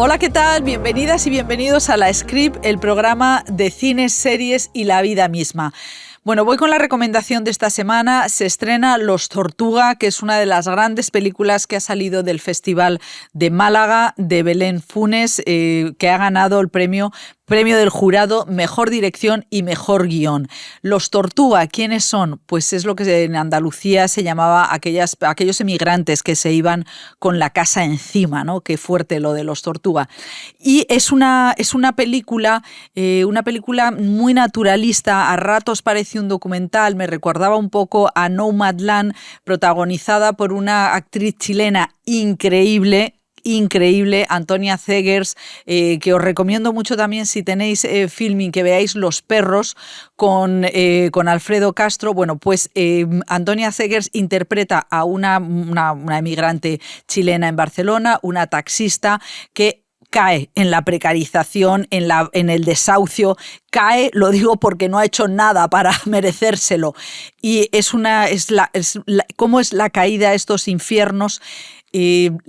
Hola, ¿qué tal? Bienvenidas y bienvenidos a La Script, el programa de cines, series y la vida misma. Bueno, voy con la recomendación de esta semana. Se estrena Los Tortuga, que es una de las grandes películas que ha salido del Festival de Málaga, de Belén Funes, que ha ganado el premio del jurado, mejor dirección y mejor guión. Los Tortuga, ¿quiénes son? Pues es lo que en Andalucía se llamaba aquellos emigrantes que se iban con la casa encima, ¿no? Qué fuerte lo de Los Tortuga. Y es una película muy naturalista, a ratos parece un documental, me recordaba un poco a Nomadland, protagonizada por una actriz chilena increíble, Antonia Zegers, que os recomiendo mucho también si tenéis Filming, que veáis Los Perros con Alfredo Castro. Bueno, pues Antonia Zegers interpreta a una emigrante chilena en Barcelona, una taxista que cae en la precarización, en el desahucio, cae, lo digo porque no ha hecho nada para merecérselo. Y cómo es la caída a estos infiernos.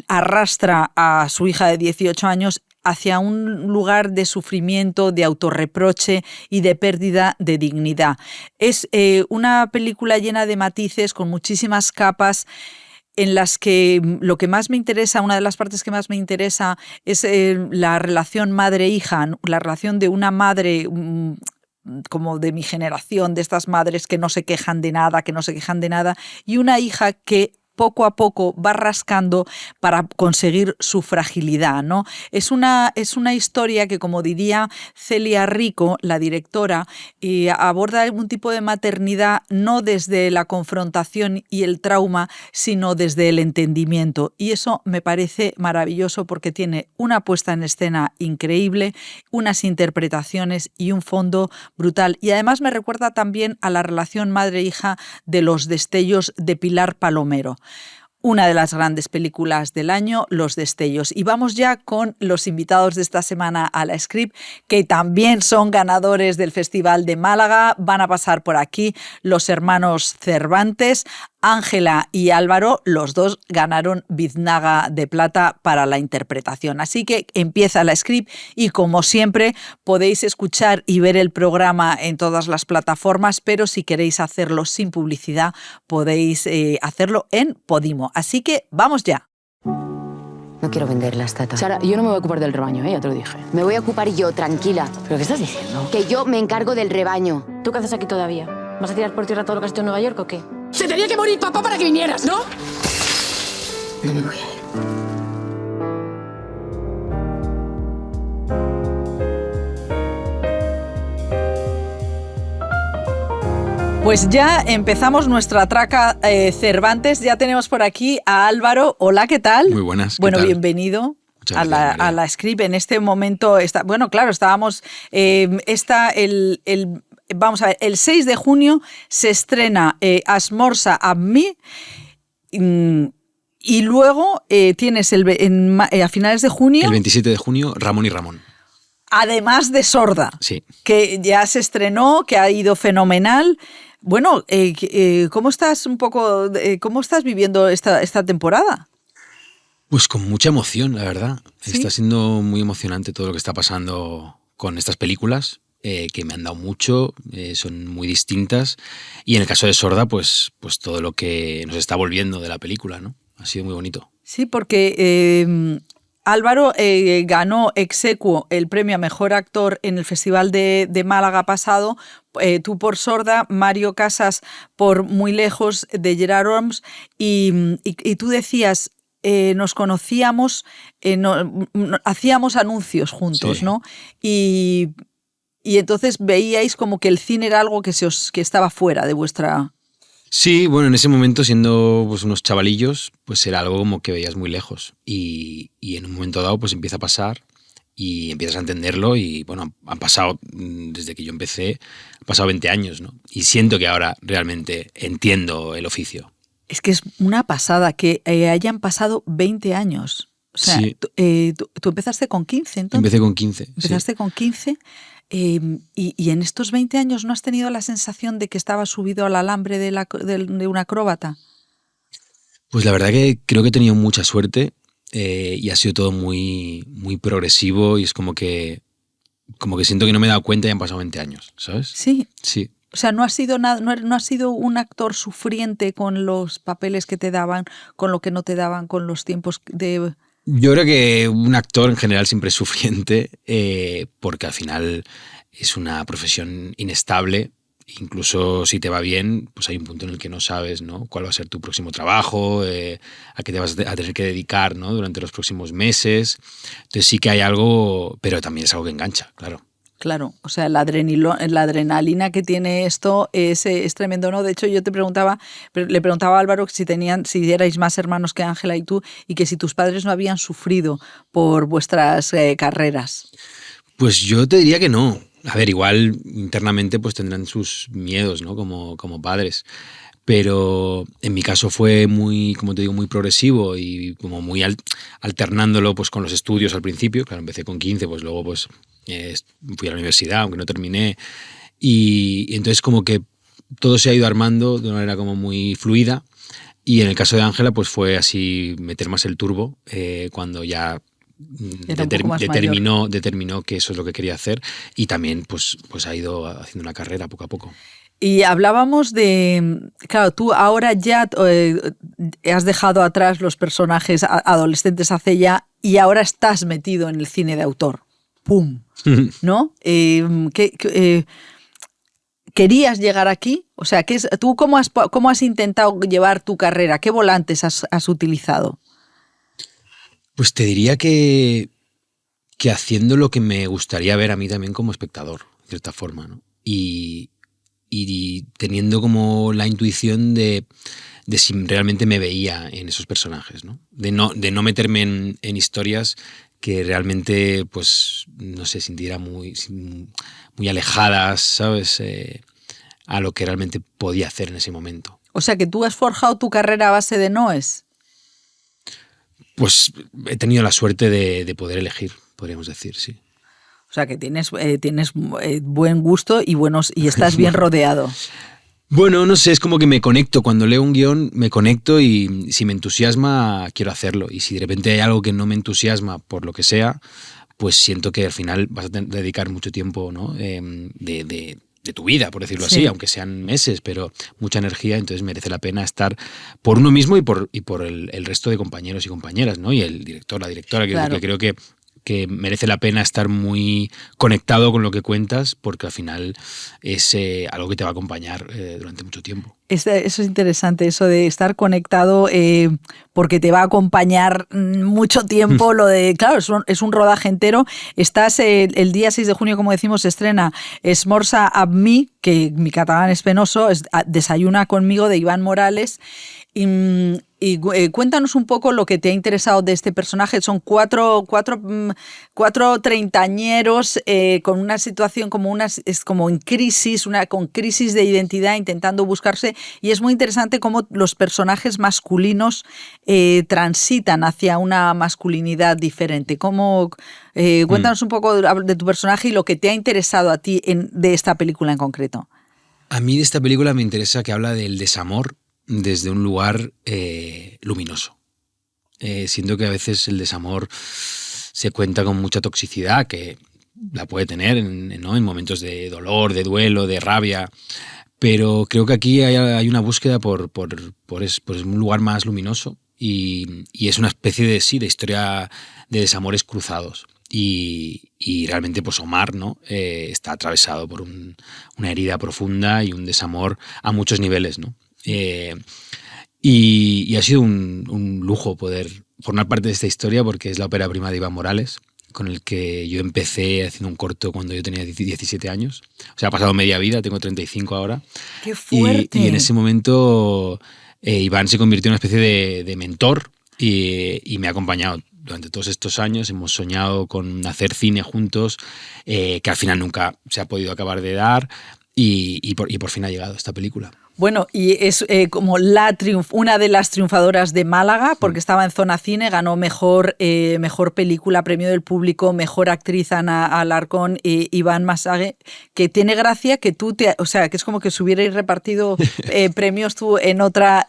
Arrastra a su hija de 18 años hacia un lugar de sufrimiento, de autorreproche y de pérdida de dignidad. Es una película llena de matices, con muchísimas capas, en las que lo que más me interesa, una de las partes que más me interesa es la relación madre-hija, la relación de una madre como de mi generación, de estas madres que no se quejan de nada, y una hija que poco a poco va rascando para conseguir su fragilidad, ¿no? Es una historia que, como diría Celia Rico, la directora, aborda un tipo de maternidad no desde la confrontación y el trauma, sino desde el entendimiento. Y eso me parece maravilloso porque tiene una puesta en escena increíble, unas interpretaciones y un fondo brutal. Y además me recuerda también a la relación madre-hija de Los Destellos de Pilar Palomero. Una de las grandes películas del año, Los Destellos. Y vamos ya con los invitados de esta semana a La Script, que también son ganadores del Festival de Málaga. Van a pasar por aquí los hermanos Cervantes, Ángela y Álvaro. Los dos ganaron Biznaga de Plata para la interpretación. Así que empieza La Script y, como siempre, podéis escuchar y ver el programa en todas las plataformas, pero si queréis hacerlo sin publicidad, podéis hacerlo en Podimo. Así que vamos ya. No quiero vender las tatas. Sara, yo no me voy a ocupar del rebaño, ya te lo dije. Me voy a ocupar yo, tranquila. ¿Pero qué estás diciendo? Que yo me encargo del rebaño. ¿Tú qué haces aquí todavía? ¿Vas a tirar por tierra todo lo que has hecho en Nueva York o qué? ¡Se tenía que morir papá para que vinieras, ¿no? No me voy a ir. Pues ya empezamos nuestra traca Cervantes. Ya tenemos por aquí a Álvaro. Hola, ¿qué tal? Muy buenas. Bueno, ¿qué tal? bienvenido Muchas gracias, a la Script. En este momento, bueno, claro, estábamos... vamos a ver, el 6 de junio se estrena Asmorza a mí. Y luego tienes a finales de junio... El 27 de junio, Ramón y Ramón. Además de Sorda, Sí. Que ya se estrenó, que ha ido fenomenal. Bueno, ¿cómo estás cómo estás viviendo esta temporada? Pues con mucha emoción, la verdad. ¿Sí? Está siendo muy emocionante todo lo que está pasando con estas películas, que me han dado mucho, son muy distintas. Y en el caso de Sorda, pues todo lo que nos está volviendo de la película, ¿no? Ha sido muy bonito. Sí, porque Álvaro ganó ex aequo el premio a Mejor Actor en el Festival de Málaga pasado, tú por Sorda, Mario Casas por Muy Lejos, de Gerard Orms, y tú decías, nos conocíamos, hacíamos anuncios juntos, sí, ¿no? Y entonces veíais como que el cine era algo que estaba fuera de vuestra... Sí, bueno, en ese momento, siendo pues unos chavalillos, pues era algo como que veías muy lejos. Y en un momento dado, pues empieza a pasar y empiezas a entenderlo. Y bueno, han pasado, desde que yo empecé, han pasado 20 años, ¿no? Y siento que ahora realmente entiendo el oficio. Es que es una pasada que hayan pasado 20 años. O sea, sí. Tú empezaste con 15, entonces. Empecé con 15. Empezaste con 15. Y en estos 20 años, ¿no has tenido la sensación de que estabas subido al alambre de un acróbata? Pues la verdad que creo que he tenido mucha suerte y ha sido todo muy, muy progresivo y es como que siento que no me he dado cuenta y han pasado 20 años, ¿sabes? Sí. Sí. O sea, no has sido no has sido un actor sufriente con los papeles que te daban, con lo que no te daban, con los tiempos de... Yo creo que un actor en general siempre es sufriente porque al final es una profesión inestable. Incluso si te va bien, pues hay un punto en el que no sabes, ¿no?, cuál va a ser tu próximo trabajo, a qué te vas a tener que dedicar, ¿no?, durante los próximos meses. Entonces sí que hay algo, pero también es algo que engancha, claro. Claro, o sea, la adrenalina que tiene esto es tremendo, ¿no? De hecho, yo le preguntaba a Álvaro si erais más hermanos que Ángela y tú, y que si tus padres no habían sufrido por vuestras carreras. Pues yo te diría que no. A ver, igual internamente pues tendrán sus miedos, ¿no?, como padres. Pero en mi caso fue muy, como te digo, muy progresivo y como muy alternándolo pues con los estudios al principio. Claro, empecé con 15, pues luego pues fui a la universidad, aunque no terminé. Y entonces como que todo se ha ido armando de una manera como muy fluida. Y en el caso de Ángela pues fue así meter más el turbo cuando ya determinó que eso es lo que quería hacer y también pues ha ido haciendo una carrera poco a poco. Y hablábamos de, claro, tú ahora ya has dejado atrás los personajes adolescentes hace ya y ahora estás metido en el cine de autor. ¡Pum! ¿No? ¿Querías llegar aquí? O sea, ¿tú cómo has intentado llevar tu carrera? ¿Qué volantes has utilizado? Pues te diría que haciendo lo que me gustaría ver a mí también como espectador, de cierta forma, ¿no? Y teniendo como la intuición de si realmente me veía en esos personajes, ¿no? De no meterme en historias que realmente, pues, no sé, sintiera muy alejadas, ¿sabes? A lo que realmente podía hacer en ese momento. O sea, que tú has forjado tu carrera a base de noes. Pues he tenido la suerte de poder elegir, podríamos decir, sí. O sea, que tienes buen gusto y estás bien rodeado. Bueno, no sé, es como que me conecto. Cuando leo un guión, me conecto y si me entusiasma, quiero hacerlo. Y si de repente hay algo que no me entusiasma por lo que sea, pues siento que al final vas a dedicar mucho tiempo, ¿no?, de tu vida, por decirlo así, aunque sean meses, pero mucha energía, entonces merece la pena estar por uno mismo y por el resto de compañeros y compañeras, ¿no? Y el director, la directora, claro. Que creo que merece la pena estar muy conectado con lo que cuentas porque al final es algo que te va a acompañar durante mucho tiempo. Eso es interesante, eso de estar conectado porque te va a acompañar mucho tiempo. Lo de, claro, es un rodaje entero. Estás el día 6 de junio, como decimos, se estrena Esmorza amb mi, que mi catalán es penoso, es Desayuna conmigo, de Iván Morales. Y cuéntanos un poco lo que te ha interesado de este personaje. Son cuatro treintañeros con una situación es como en crisis, con crisis de identidad, intentando buscarse. Y es muy interesante cómo los personajes masculinos transitan hacia una masculinidad diferente. Cuéntanos un poco de tu personaje y lo que te ha interesado a ti de esta película en concreto. A mí de esta película me interesa que habla del desamor desde un lugar luminoso. Siento que a veces el desamor se cuenta con mucha toxicidad, que la puede tener, ¿no?, en momentos de dolor, de duelo, de rabia, pero creo que aquí hay una búsqueda por un lugar más luminoso y es una especie de historia de desamores cruzados. Y realmente pues Omar, ¿no?, está atravesado por una herida profunda y un desamor a muchos niveles, ¿no? Y ha sido un lujo poder formar parte de esta historia porque es la ópera prima de Iván Morales, con el que yo empecé haciendo un corto cuando yo tenía 17 años. O sea, ha pasado media vida, tengo 35 ahora. ¡Qué fuerte! Y en ese momento Iván se convirtió en una especie de mentor y me ha acompañado durante todos estos años. Hemos soñado con hacer cine juntos, que al final nunca se ha podido acabar de dar y por fin ha llegado esta película. Bueno, y es como una de las triunfadoras de Málaga, porque estaba en Zona Cine, ganó mejor película, premio del público, mejor actriz Ana Alarcón y Iván Masague, que tiene gracia que o sea, que es como que se hubierais repartido premios tú en otra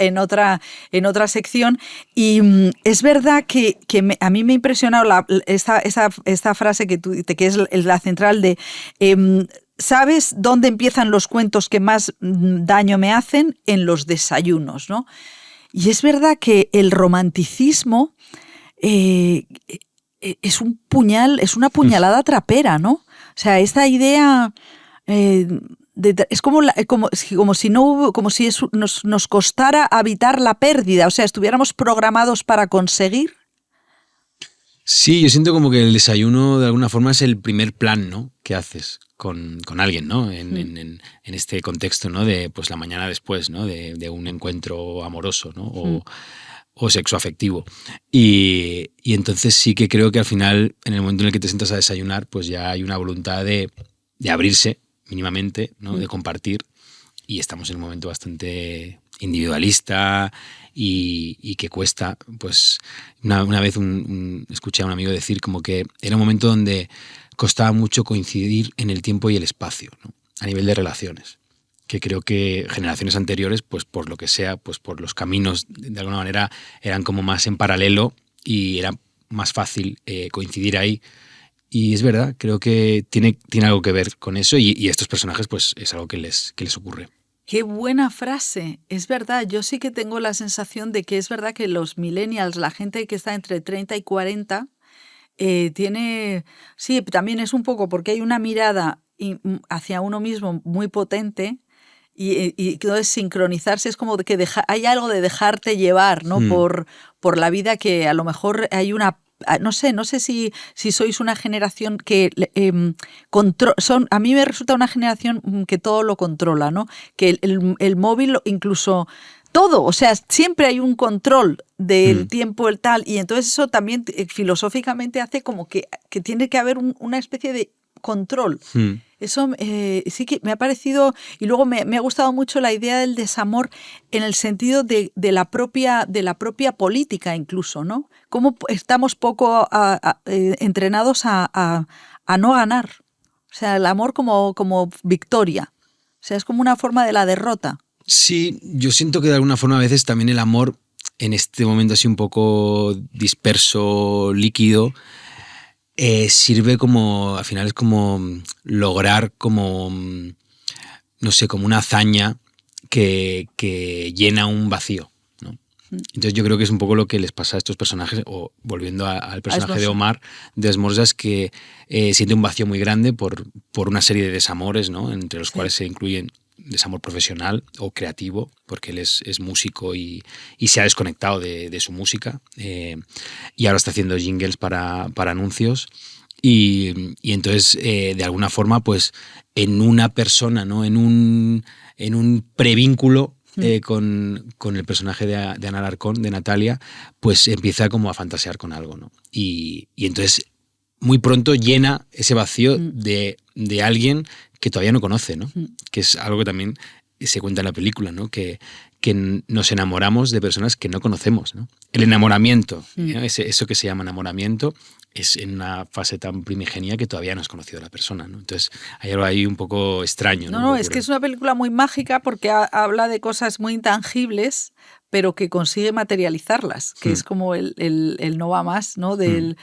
sección. Y es verdad que a mí me ha impresionado esta frase que es la central de... ¿Sabes dónde empiezan los cuentos que más daño me hacen? En los desayunos, ¿no? Y es verdad que el romanticismo es un puñal, es una puñalada trapera, ¿no? O sea, esta idea es como si nos costara habitar la pérdida, o sea, estuviéramos programados para conseguir. Sí, yo siento como que el desayuno de alguna forma es el primer plan, ¿no?, que haces con alguien, ¿no? En este contexto, ¿no?, de pues la mañana después, ¿no?, de un encuentro amoroso, ¿no?, o sexoafectivo. Y entonces sí que creo que al final, en el momento en el que te sientas a desayunar, pues ya hay una voluntad de abrirse mínimamente, ¿no?, de compartir, y estamos en un momento bastante individualista y que cuesta. Pues una vez escuché a un amigo decir como que era un momento donde costaba mucho coincidir en el tiempo y el espacio, ¿no?, a nivel de relaciones, que creo que generaciones anteriores, pues por lo que sea, pues por los caminos de alguna manera eran como más en paralelo y era más fácil coincidir ahí. Y es verdad, creo que tiene algo que ver con eso, y estos personajes pues es algo que les ocurre. Qué buena frase, es verdad. Yo sí que tengo la sensación de que es verdad que los millennials, la gente que está entre 30 y 40, tiene... Sí, también es un poco porque hay una mirada hacia uno mismo muy potente y entonces sincronizarse es como que hay algo de dejarte llevar, ¿no? Por la vida, que a lo mejor hay una... No sé si sois una generación que a mí me resulta una generación que todo lo controla, ¿no? Que el móvil incluso todo, o sea, siempre hay un control del tiempo, el tal, y entonces eso también filosóficamente hace como que tiene que haber una especie de control. Eso sí que me ha parecido, y luego me ha gustado mucho la idea del desamor en el sentido de la propia política incluso, ¿no? Cómo estamos poco entrenados a no ganar. O sea, el amor como victoria. O sea, es como una forma de la derrota. Sí, yo siento que de alguna forma a veces también el amor, en este momento así un poco disperso, líquido, sirve como, al final es como lograr como, no sé, como una hazaña que llena un vacío, ¿no? Entonces yo creo que es un poco lo que les pasa a estos personajes, o volviendo al personaje de Omar, de Esmorza, es que siente un vacío muy grande por una serie de desamores, ¿no?, entre los cuales se incluyen desamor profesional o creativo, porque él es músico y se ha desconectado de su música, y ahora está haciendo jingles para anuncios, y entonces de alguna forma pues en una persona, ¿no?, en un prevínculo con el personaje de Ana Alarcón, de Natalia, pues empieza como a fantasear con algo, ¿no? Y entonces muy pronto llena ese vacío de alguien que todavía no conoce, ¿no? Que es algo que también se cuenta en la película, ¿no? Que nos enamoramos de personas que no conocemos, ¿no? El enamoramiento, ¿no?, eso que se llama enamoramiento, es en una fase tan primigenia que todavía no has conocido a la persona, ¿no? Entonces hay algo ahí un poco extraño, ¿no? No, es que es una película muy mágica porque habla de cosas muy intangibles, pero que consigue materializarlas, que es como el no va más, ¿no? De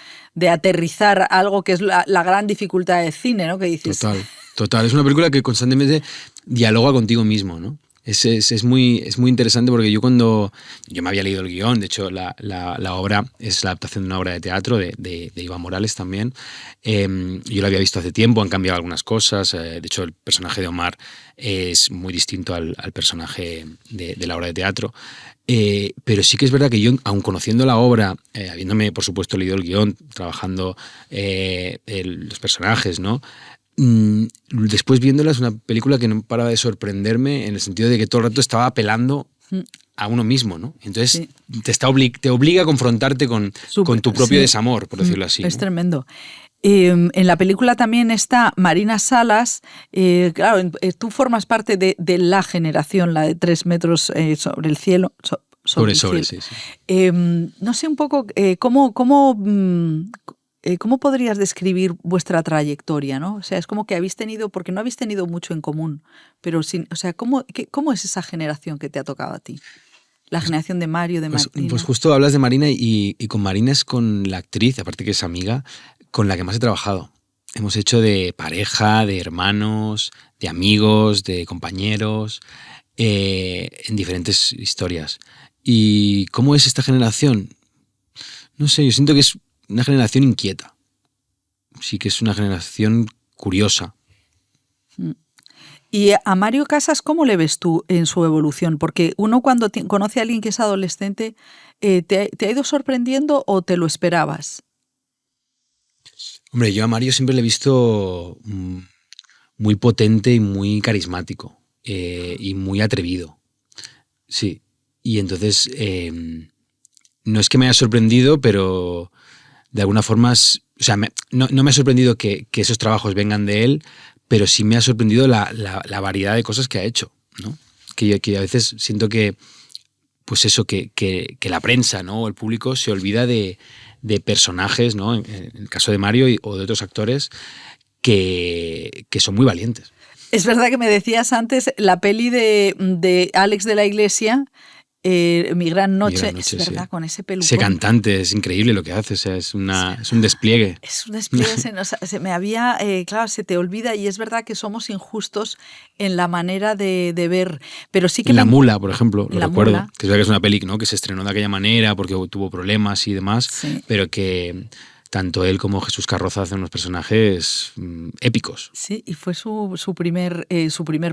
aterrizar algo que es la gran dificultad del cine, ¿no? Que dices... Total. Es una película que constantemente dialoga contigo mismo, ¿no? Es muy interesante porque yo me había leído el guión, de hecho la obra es la adaptación de una obra de teatro de Iván Morales también. Yo la había visto hace tiempo, han cambiado algunas cosas, de hecho el personaje de Omar es muy distinto al personaje de la obra de teatro. Pero sí que es verdad que yo, aun conociendo la obra, habiéndome por supuesto leído el guión, trabajando los personajes, ¿no? Después viéndola es una película que no paraba de sorprenderme en el sentido de que todo el rato estaba apelando a uno mismo, ¿no? Entonces te obliga a confrontarte con tu propio desamor, por decirlo así, Es ¿no? tremendo. En la película también está Marina Salas. Claro, tú formas parte de la generación, la de 3 metros sobre el cielo. Sobre el cielo. Sí, sí. No sé un poco ¿cómo podrías describir vuestra trayectoria, ¿no? O sea, es como que porque no habéis tenido mucho en común, pero o sea, ¿cómo es esa generación que te ha tocado a ti? La generación de Mario, de Marina. Pues justo hablas de Marina y con Marina es con la actriz, aparte que es amiga, con la que más he trabajado. Hemos hecho de pareja, de hermanos, de amigos, de compañeros, en diferentes historias. ¿Y cómo es esta generación? No sé, yo siento que es una generación inquieta. Sí que es una generación curiosa. Y a Mario Casas, ¿cómo le ves tú en su evolución? Porque uno cuando conoce a alguien que es adolescente, ¿te ha ido sorprendiendo o te lo esperabas? Hombre, yo a Mario siempre le he visto muy potente y muy carismático y muy atrevido. Sí. Y entonces, no es que me haya sorprendido, pero de alguna forma, o sea, no me ha sorprendido que esos trabajos vengan de él, pero sí me ha sorprendido la variedad de cosas que ha hecho, ¿no? Que a veces siento que, pues eso, que la prensa, ¿no? O el público se olvida de personajes, ¿no? En el caso de Mario o de otros actores que son muy valientes. Es verdad que me decías antes la peli de Alex de la Iglesia, Mi Gran Noche, es verdad, sí. Con ese pelucón. Ese cantante, es increíble lo que hace, o sea, es un despliegue. Es un despliegue, claro, se te olvida y es verdad que somos injustos en la manera de ver, pero sí que... La Mula, por ejemplo, lo recuerdo, Mula. que es verdad que es una peli, ¿no? Que se estrenó de aquella manera porque tuvo problemas y demás, sí. Pero que tanto él como Jesús Carroza hacen unos personajes épicos. Sí, y fue su primer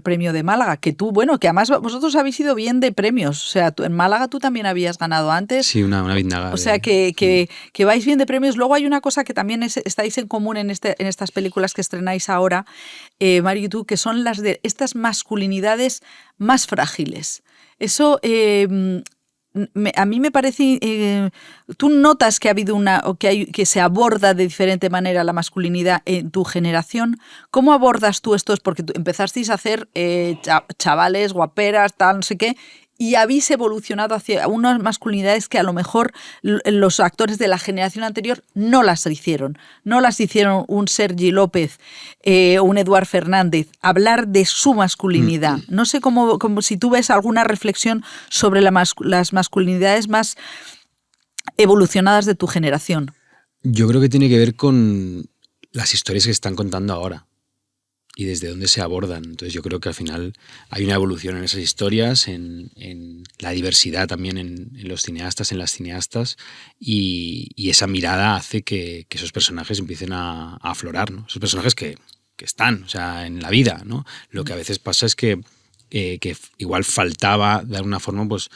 premio de Málaga, que que además vosotros habéis ido bien de premios. O sea, en Málaga tú también habías ganado antes. Sí, una biznaga. O sea, que vais bien de premios. Luego hay una cosa que también estáis en común en estas películas que estrenáis ahora, Mario y tú, que son las de estas masculinidades más frágiles. Eso... a mí me parece, tú notas que ha habido que se aborda de diferente manera la masculinidad en tu generación. ¿Cómo abordas tú estos? Porque tú empezasteis a hacer chavales, guaperas, tal, no sé qué, y habéis evolucionado hacia unas masculinidades que a lo mejor los actores de la generación anterior no las hicieron. No las hicieron un Sergi López, un Eduard Fernández, hablar de su masculinidad. No sé cómo si tú ves alguna reflexión sobre las masculinidades más evolucionadas de tu generación. Yo creo que tiene que ver con las historias que están contando ahora y desde dónde se abordan. Entonces yo creo que al final hay una evolución en esas historias, en la diversidad también en los cineastas, en las cineastas, y esa mirada hace que esos personajes empiecen a aflorar, ¿no? Esos personajes que están, o sea, en la vida, ¿no? Lo que a veces pasa es que igual faltaba de alguna forma pues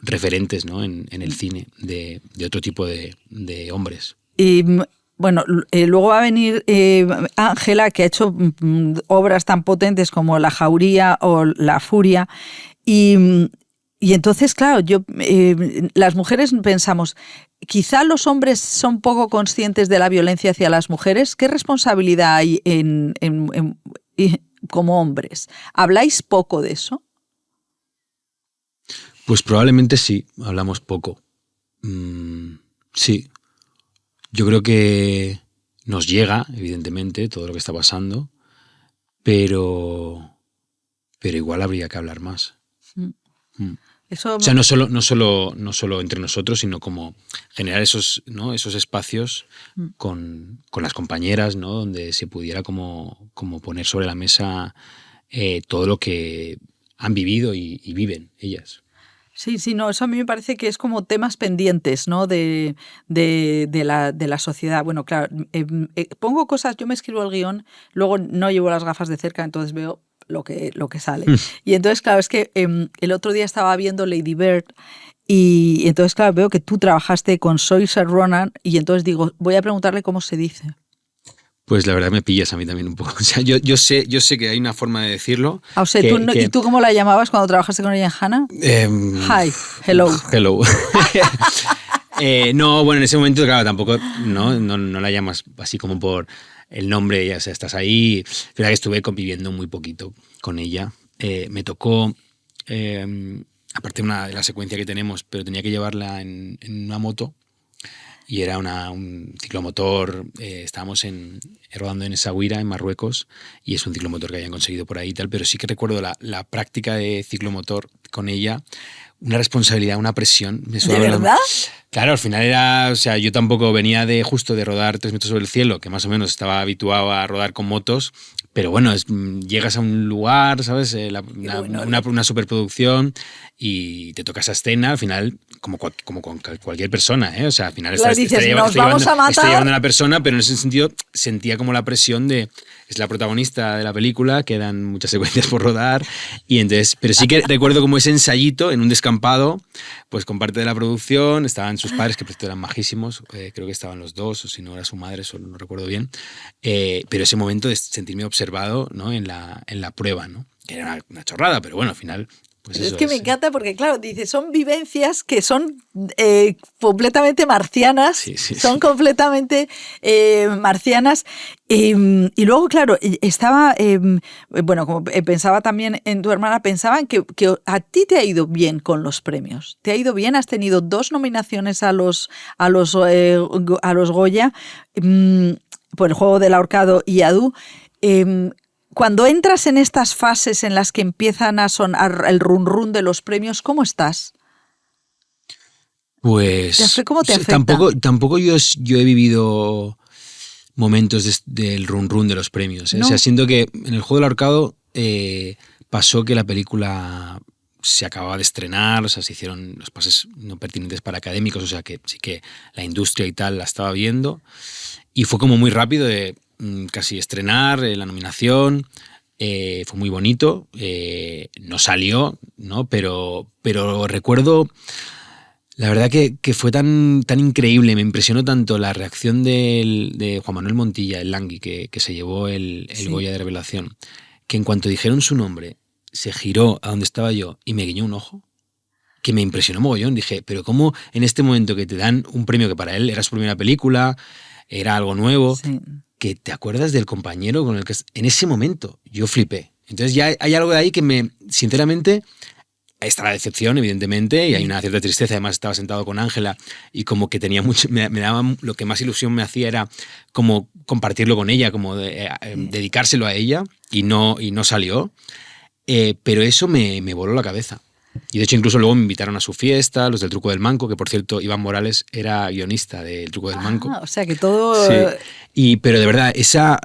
referentes, ¿no? en el cine de otro tipo de hombres. Y bueno, luego va a venir Ángela, que ha hecho obras tan potentes como La Jauría o La Furia, y entonces, claro, las mujeres pensamos, quizá los hombres son poco conscientes de la violencia hacia las mujeres. ¿Qué responsabilidad hay como hombres? ¿Habláis poco de eso? Pues probablemente sí, hablamos poco. Sí. Yo creo que nos llega, evidentemente, todo lo que está pasando, pero igual habría que hablar más. Eso... O sea, no solo entre nosotros, sino como generar esos espacios con las compañeras, ¿no? Donde se pudiera como poner sobre la mesa todo lo que han vivido y viven ellas. Sí, no, eso a mí me parece que es como temas pendientes, ¿no? de la sociedad. Bueno, claro, pongo cosas, yo me escribo el guión, luego no llevo las gafas de cerca, entonces veo lo que sale. Y entonces, claro, es que el otro día estaba viendo Lady Bird y entonces, claro, veo que tú trabajaste con Saoirse Ronan y entonces digo, voy a preguntarle cómo se dice. Pues la verdad me pillas a mí también un poco. O sea, yo sé que hay una forma de decirlo. O sea, ¿y tú cómo la llamabas cuando trabajaste con ella en Hannah? Hi, hello. Hello. No, bueno, en ese momento, claro, tampoco no la llamas así como por el nombre, ya sea, estás ahí. Es verdad que estuve conviviendo muy poquito con ella. Me tocó, aparte de la secuencia que tenemos, pero tenía que llevarla en una moto y era un ciclomotor. Estábamos rodando en Essaouira, en Marruecos, y es un ciclomotor que habían conseguido por ahí y tal, pero sí que recuerdo la práctica de ciclomotor con ella. Una responsabilidad, una presión. ¿De verdad? Claro, al final era, o sea, yo tampoco venía justo de rodar 3 metros sobre el cielo, que más o menos estaba habituado a rodar con motos, pero bueno, llegas a un lugar, ¿sabes? Una superproducción y te toca esa escena, al final, como con cualquier persona, ¿eh? O sea, al final estoy llevando a una persona, pero en ese sentido sentía como la presión de, es la protagonista de la película, quedan muchas secuencias por rodar, y entonces, pero sí que recuerdo como ese ensayito en un descampado, pues con parte de la producción, estaban sus padres, que eran majísimos, creo que estaban los dos, o si no era su madre, solo no recuerdo bien, pero ese momento de sentirme observado, ¿no? en la prueba, ¿no? Que era una chorrada, pero bueno, al final... Pues es que me encanta porque, claro, dice, son vivencias que son completamente marcianas, son completamente marcianas. Y luego, claro, estaba, bueno, como pensaba también en tu hermana, pensaban que a ti te ha ido bien con los premios. ¿Te ha ido bien? Has tenido 2 nominaciones a los Goya por El juego del ahorcado y Adu. Cuando entras en estas fases en las que empiezan a sonar el run run de los premios, ¿cómo estás? Pues ¿Cómo te afecta? Tampoco yo he vivido momentos del run run de los premios, ¿eh? ¿No? O sea, siento que en El juego del ahorcado pasó que la película se acababa de estrenar, o sea, se hicieron los pases no pertinentes para académicos, o sea, que sí que la industria y tal la estaba viendo, y fue como muy rápido de casi estrenar la nominación. Fue muy bonito, no salió, ¿no? Pero recuerdo, la verdad que fue tan Sí. increíble, me impresionó tanto la reacción de Juan Manuel Montilla, el Langui, que se llevó el Goya de revelación, que en cuanto dijeron su nombre, se giró a donde estaba yo y me guiñó un ojo, que me impresionó mogollón. Dije, pero ¿cómo en este momento que te dan un premio que para él era su primera película, era algo nuevo, Sí. que te acuerdas del compañero con el que... En ese momento yo flipé. Entonces ya hay algo de ahí que sinceramente, está la decepción, evidentemente, y hay una cierta tristeza. Además estaba sentado con Ángela y como que tenía mucho... Me daba, lo que más ilusión me hacía era como compartirlo con ella, como dedicárselo a ella, y no salió. Pero eso me voló la cabeza. Y de hecho incluso luego me invitaron a su fiesta, los del Truco del Manco, que por cierto Iván Morales era guionista del Truco del Manco. O sea que todo... Sí. Pero de verdad, esa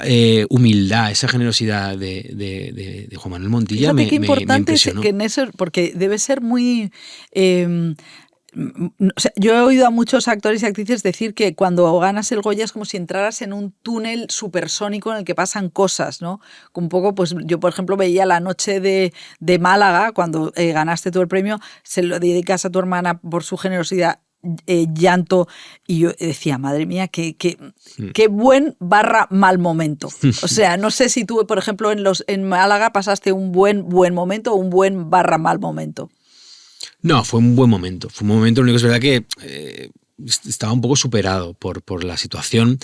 humildad, esa generosidad de Juan Manuel Montilla me impresionó. Que en eso, porque debe ser muy... o sea, yo he oído a muchos actores y actrices decir que cuando ganas el Goya es como si entraras en un túnel supersónico en el que pasan cosas, ¿no? Un poco, pues yo, por ejemplo, veía La noche de Málaga, cuando ganaste tú el premio, se lo dedicas a tu hermana por su generosidad, llanto, y yo decía, madre mía, qué buen / mal momento. O sea, no sé si tú, por ejemplo, en Málaga pasaste un buen momento o un buen / mal momento. No, fue un buen momento. Fue un momento, lo único es verdad que estaba un poco superado por la situación,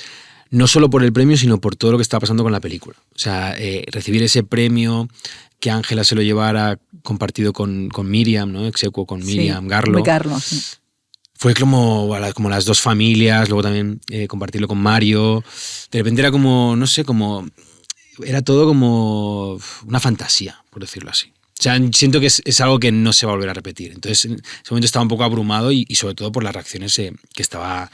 no solo por el premio, sino por todo lo que estaba pasando con la película. O sea, recibir ese premio, que Ángela se lo llevara compartido con Miriam, ¿no? Execuo con Miriam Garlo. Sí. Fue como las dos familias, luego también compartirlo con Mario. De repente era como, no sé, era todo como una fantasía, por decirlo así. O sea, siento que es algo que no se va a volver a repetir. Entonces, en ese momento estaba un poco abrumado y sobre todo por las reacciones que estaba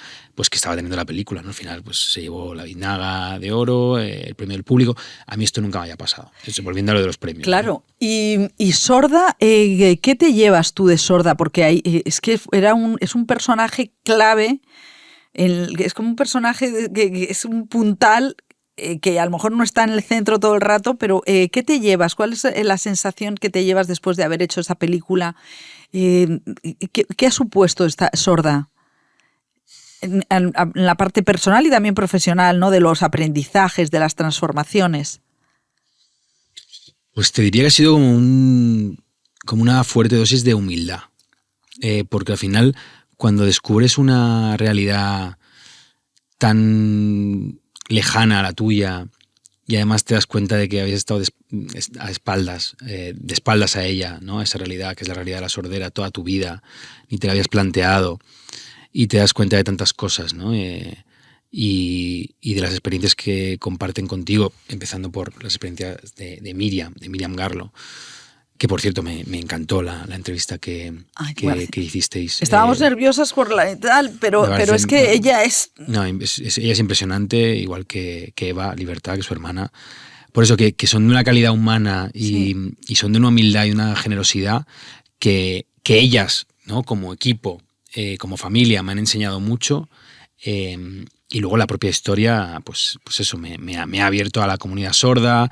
teniendo la película, ¿no? Al final, pues se llevó la Biznaga de Oro, el premio del público. A mí esto nunca me había pasado. Volviendo a lo de los premios. Claro. ¿No? Y Sorda, ¿qué te llevas tú de Sorda? Porque es que es un personaje clave, es como un personaje que es un puntal, que a lo mejor no está en el centro todo el rato, pero ¿qué te llevas? ¿Cuál es la sensación que te llevas después de haber hecho esa película? ¿Qué ha supuesto esta Sorda? En la parte personal y también profesional, ¿no? De los aprendizajes, de las transformaciones. Pues te diría que ha sido como una fuerte dosis de humildad. Porque al final, cuando descubres una realidad tan lejana a la tuya y además te das cuenta de que habías estado de espaldas a ella, ¿no? Esa realidad que es la realidad de la sordera toda tu vida, ni te la habías planteado y te das cuenta de tantas cosas, ¿no? Y de las experiencias que comparten contigo, empezando por las experiencias de Miriam Garlo, que por cierto me encantó la entrevista que hicisteis. Estábamos nerviosas por la tal, pero es que ella es... No, ella es impresionante, igual que Eva Libertad, que es su hermana. Por eso que son de una calidad humana y son de una humildad y una generosidad que ellas, ¿no? Como equipo, como familia, me han enseñado mucho. Y luego la propia historia, pues eso, me ha abierto a la comunidad sorda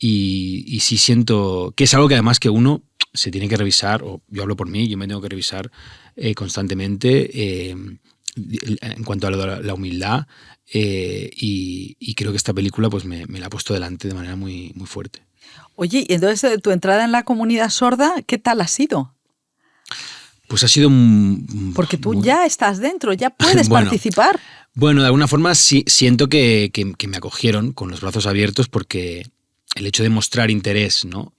y sí siento que es algo que además que uno se tiene que revisar, o yo hablo por mí, yo me tengo que revisar constantemente en cuanto a la humildad y creo que esta película pues me la ha puesto delante de manera muy, muy fuerte. Oye, y entonces tu entrada en la comunidad sorda, ¿qué tal ha sido? Pues ha sido... Porque tú ya estás dentro, ya puedes participar. Bueno, de alguna forma sí, siento que me acogieron con los brazos abiertos porque el hecho de mostrar interés, ¿no?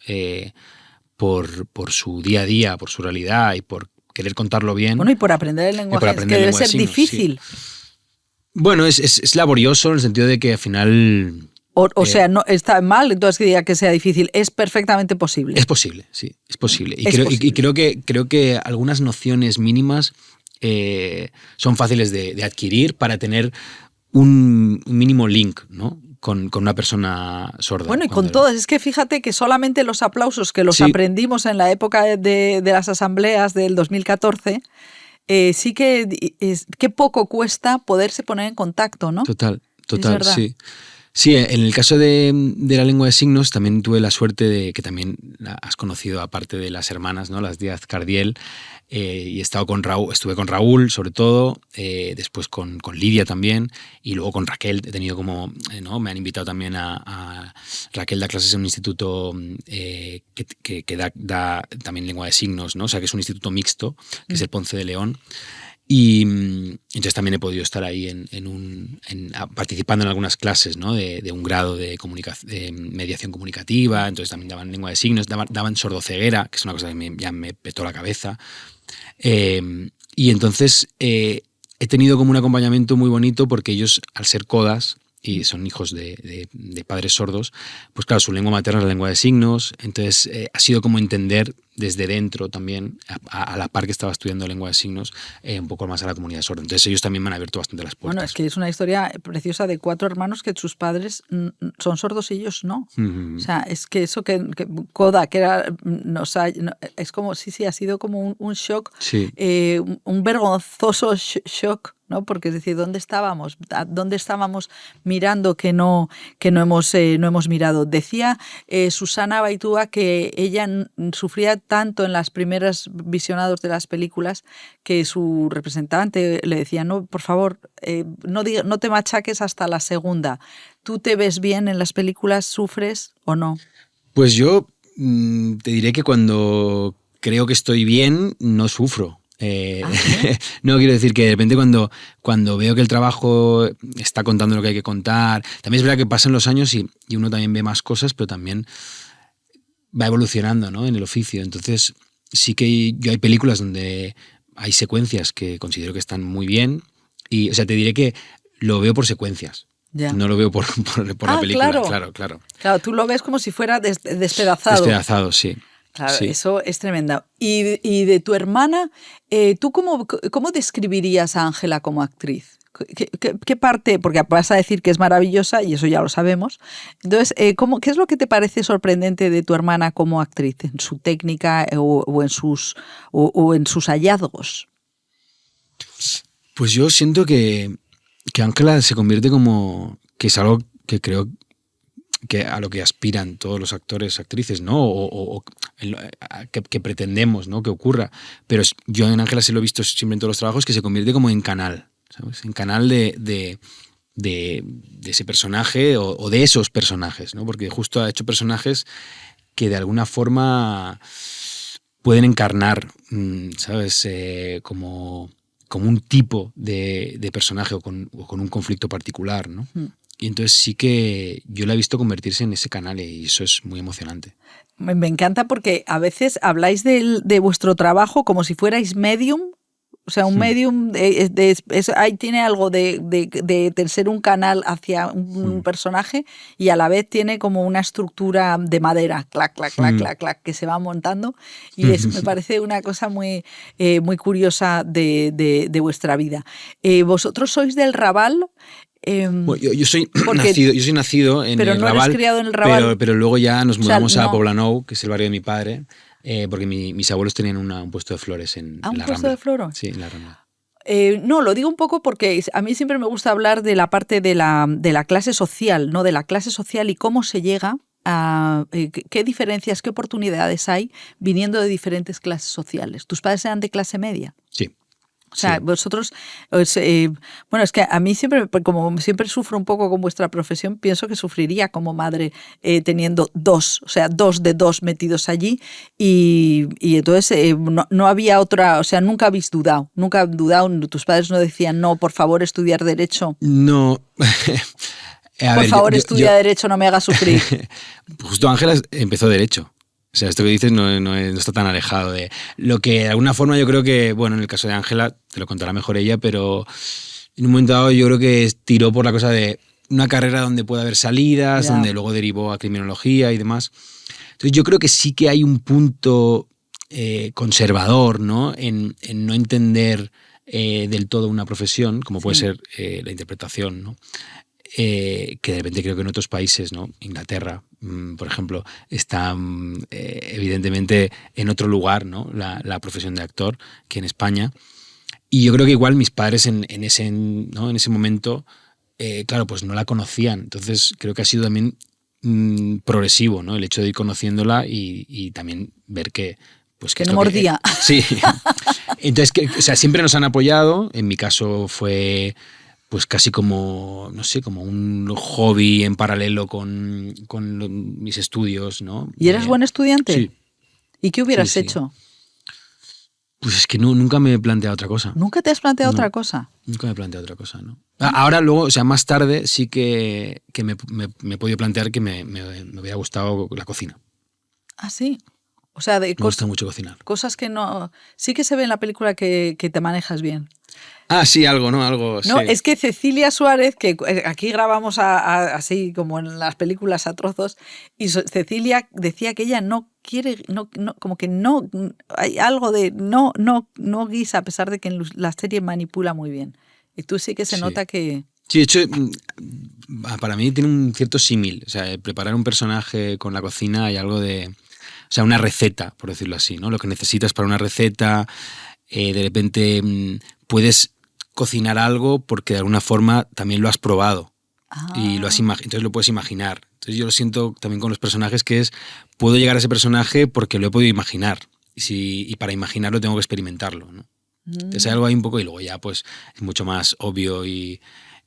Por su día a día, por su realidad y por querer contarlo bien. Bueno, y por aprender el lenguaje, que debe ser difícil. Sí. Bueno, es laborioso en el sentido de que al final... O sea, no está mal, entonces que diga que sea difícil. Es perfectamente posible. Es posible, sí, es posible. Y creo que algunas nociones mínimas son fáciles de adquirir para tener un mínimo link, ¿no? Con una persona sorda. Bueno, y con todas. Es que fíjate que solamente los aplausos que los aprendimos en la época de las asambleas del 2014, sí que qué poco cuesta poderse poner en contacto, ¿no? Total, sí. Sí, en el caso de la lengua de signos también tuve la suerte de que también has conocido, aparte de las hermanas, ¿no? Las Díaz Cardiel, y estuve con Raúl sobre todo, después con Lidia también, y luego con Raquel he tenido como, ¿no? Me han invitado también a Raquel da clases en un instituto que da también lengua de signos, ¿no? O sea que es un instituto mixto, que es el Ponce de León. Y entonces también he podido estar ahí participando en algunas clases, ¿no? de un grado de mediación comunicativa, entonces también daban lengua de signos, daban sordoceguera, que es una cosa que ya me petó la cabeza. Y entonces he tenido como un acompañamiento muy bonito porque ellos, al ser codas, y son hijos de padres sordos, pues claro, su lengua materna es la lengua de signos, entonces ha sido como entender desde dentro también, a la par que estaba estudiando lengua de signos, un poco más a la comunidad sorda. Entonces ellos también me han abierto bastante las puertas. Bueno, es que es una historia preciosa de 4 hermanos que sus padres son sordos y ellos no. Uh-huh. O sea, es que eso que Coda, que era, es como, sí, ha sido como un shock, sí. Un vergonzoso shock, ¿no? Porque es decir, ¿dónde estábamos? ¿Dónde estábamos mirando que no hemos mirado? Decía Susana Baitúa que ella sufría tanto en las primeras visionados de las películas que su representante le decía, no, por favor, no te machaques hasta la segunda. ¿Tú te ves bien en las películas? ¿Sufres o no? Pues yo te diré que cuando creo que estoy bien, no sufro. No, quiero decir que de repente cuando veo que el trabajo está contando lo que hay que contar, también es verdad que pasan los años y uno también ve más cosas, pero también va evolucionando, ¿no? En el oficio. Entonces sí que yo hay películas donde hay secuencias que considero que están muy bien y, o sea, te diré que lo veo por secuencias. Ya. No lo veo por la película. Claro. Claro, tú lo ves como si fuera despedazado. Despedazado, sí. Claro, sí. Eso es tremenda. Y de tu hermana, ¿tú cómo describirías a Ángela como actriz? ¿Qué parte? Porque vas a decir que es maravillosa y eso ya lo sabemos. Entonces, ¿qué es lo que te parece sorprendente de tu hermana como actriz? ¿En su técnica o en sus hallazgos? Pues yo siento que Ángela se convierte como... que es algo que creo que a lo que aspiran todos los actores, actrices, ¿no? O que pretendemos, ¿no? Que ocurra. Pero yo en Ángela sí lo he visto siempre en todos los trabajos, que se convierte como en canal, ¿sabes? En canal de ese personaje o de esos personajes, ¿no? Porque justo ha hecho personajes que de alguna forma pueden encarnar, ¿sabes? Como como un tipo de personaje o con un conflicto particular, ¿no? Y entonces sí que yo la he visto convertirse en ese canal y eso es muy emocionante. Me encanta porque a veces habláis de vuestro trabajo como si fuerais medium. O sea, un medium ahí tiene algo de ser un canal hacia un personaje y a la vez tiene como una estructura de madera, clac, clac, clac, clac, clac, que se va montando. Y me parece una cosa muy, muy curiosa de vuestra vida. ¿Vosotros sois del Raval? Bueno, yo soy nacido en pero el no Raval, eres criado en el Raval. pero luego ya nos mudamos a no. Poblenou, que es el barrio de mi padre, porque mis abuelos tenían un puesto de flores en la ¿Un Rambla. puesto de flores? Sí, en la Rambla. No, lo digo un poco porque a mí siempre me gusta hablar de la parte de la clase social, ¿no? De la clase social y cómo se llega a qué diferencias, qué oportunidades hay viniendo de diferentes clases sociales. ¿Tus padres eran de clase media? Sí. O sea, sí. Vosotros, bueno, es que a mí siempre, como siempre sufro un poco con vuestra profesión, pienso que sufriría como madre teniendo dos de dos metidos allí y entonces no había otra, o sea, nunca habéis dudado, tus padres no decían, no, por favor, estudiar Derecho. No. Por favor, estudia Derecho, no me hagas sufrir. Justo Ángela empezó Derecho. O sea, esto que dices no está tan alejado de lo que de alguna forma yo creo que, bueno, en el caso de Ángela, te lo contará mejor ella, pero en un momento dado yo creo que tiró por la cosa de una carrera donde puede haber salidas, donde luego derivó a criminología y demás. Entonces yo creo que sí que hay un punto conservador, ¿no? En no entender del todo una profesión, como puede ser la interpretación, ¿no? Que de repente creo que en otros países, ¿no? Inglaterra, por ejemplo, está evidentemente en otro lugar, ¿no? la profesión de actor que en España. Y yo creo que igual mis padres en ese momento, claro, pues no la conocían. Entonces creo que ha sido también progresivo, ¿no? El hecho de ir conociéndola y también ver que... Pues que no mordía. Sí. Entonces, o sea, siempre nos han apoyado. En mi caso fue... pues casi como, no sé, como un hobby en paralelo con mis estudios, ¿no? ¿Y eras buen estudiante? Sí. ¿Y qué hubieras hecho? Pues es que nunca me he planteado otra cosa. ¿Nunca te has planteado otra cosa? Nunca me he planteado otra cosa, ¿no? Ahora luego, o sea, más tarde sí que me he podido plantear que me hubiera gustado la cocina. ¿Ah, sí? O sea, me gusta mucho cocinar. Cosas que no... Sí que se ve en la película que te manejas bien. Ah, sí, algo, ¿no? Algo, no, sí. Es que Cecilia Suárez, que aquí grabamos así como en las películas a trozos, y Cecilia decía que ella no quiere, como que no, hay algo de no guisa, a pesar de que en la serie manipula muy bien. Y tú sí que se nota que... Sí, de hecho, para mí tiene un cierto símil. O sea, preparar un personaje con la cocina hay algo de... O sea, una receta, por decirlo así, ¿no? Lo que necesitas para una receta, de repente puedes cocinar algo porque de alguna forma también lo has probado y entonces lo puedes imaginar. Entonces yo lo siento también con los personajes, que es, puedo llegar a ese personaje porque lo he podido imaginar y para imaginarlo tengo que experimentarlo, ¿no? Entonces hay algo ahí un poco y luego ya pues es mucho más obvio y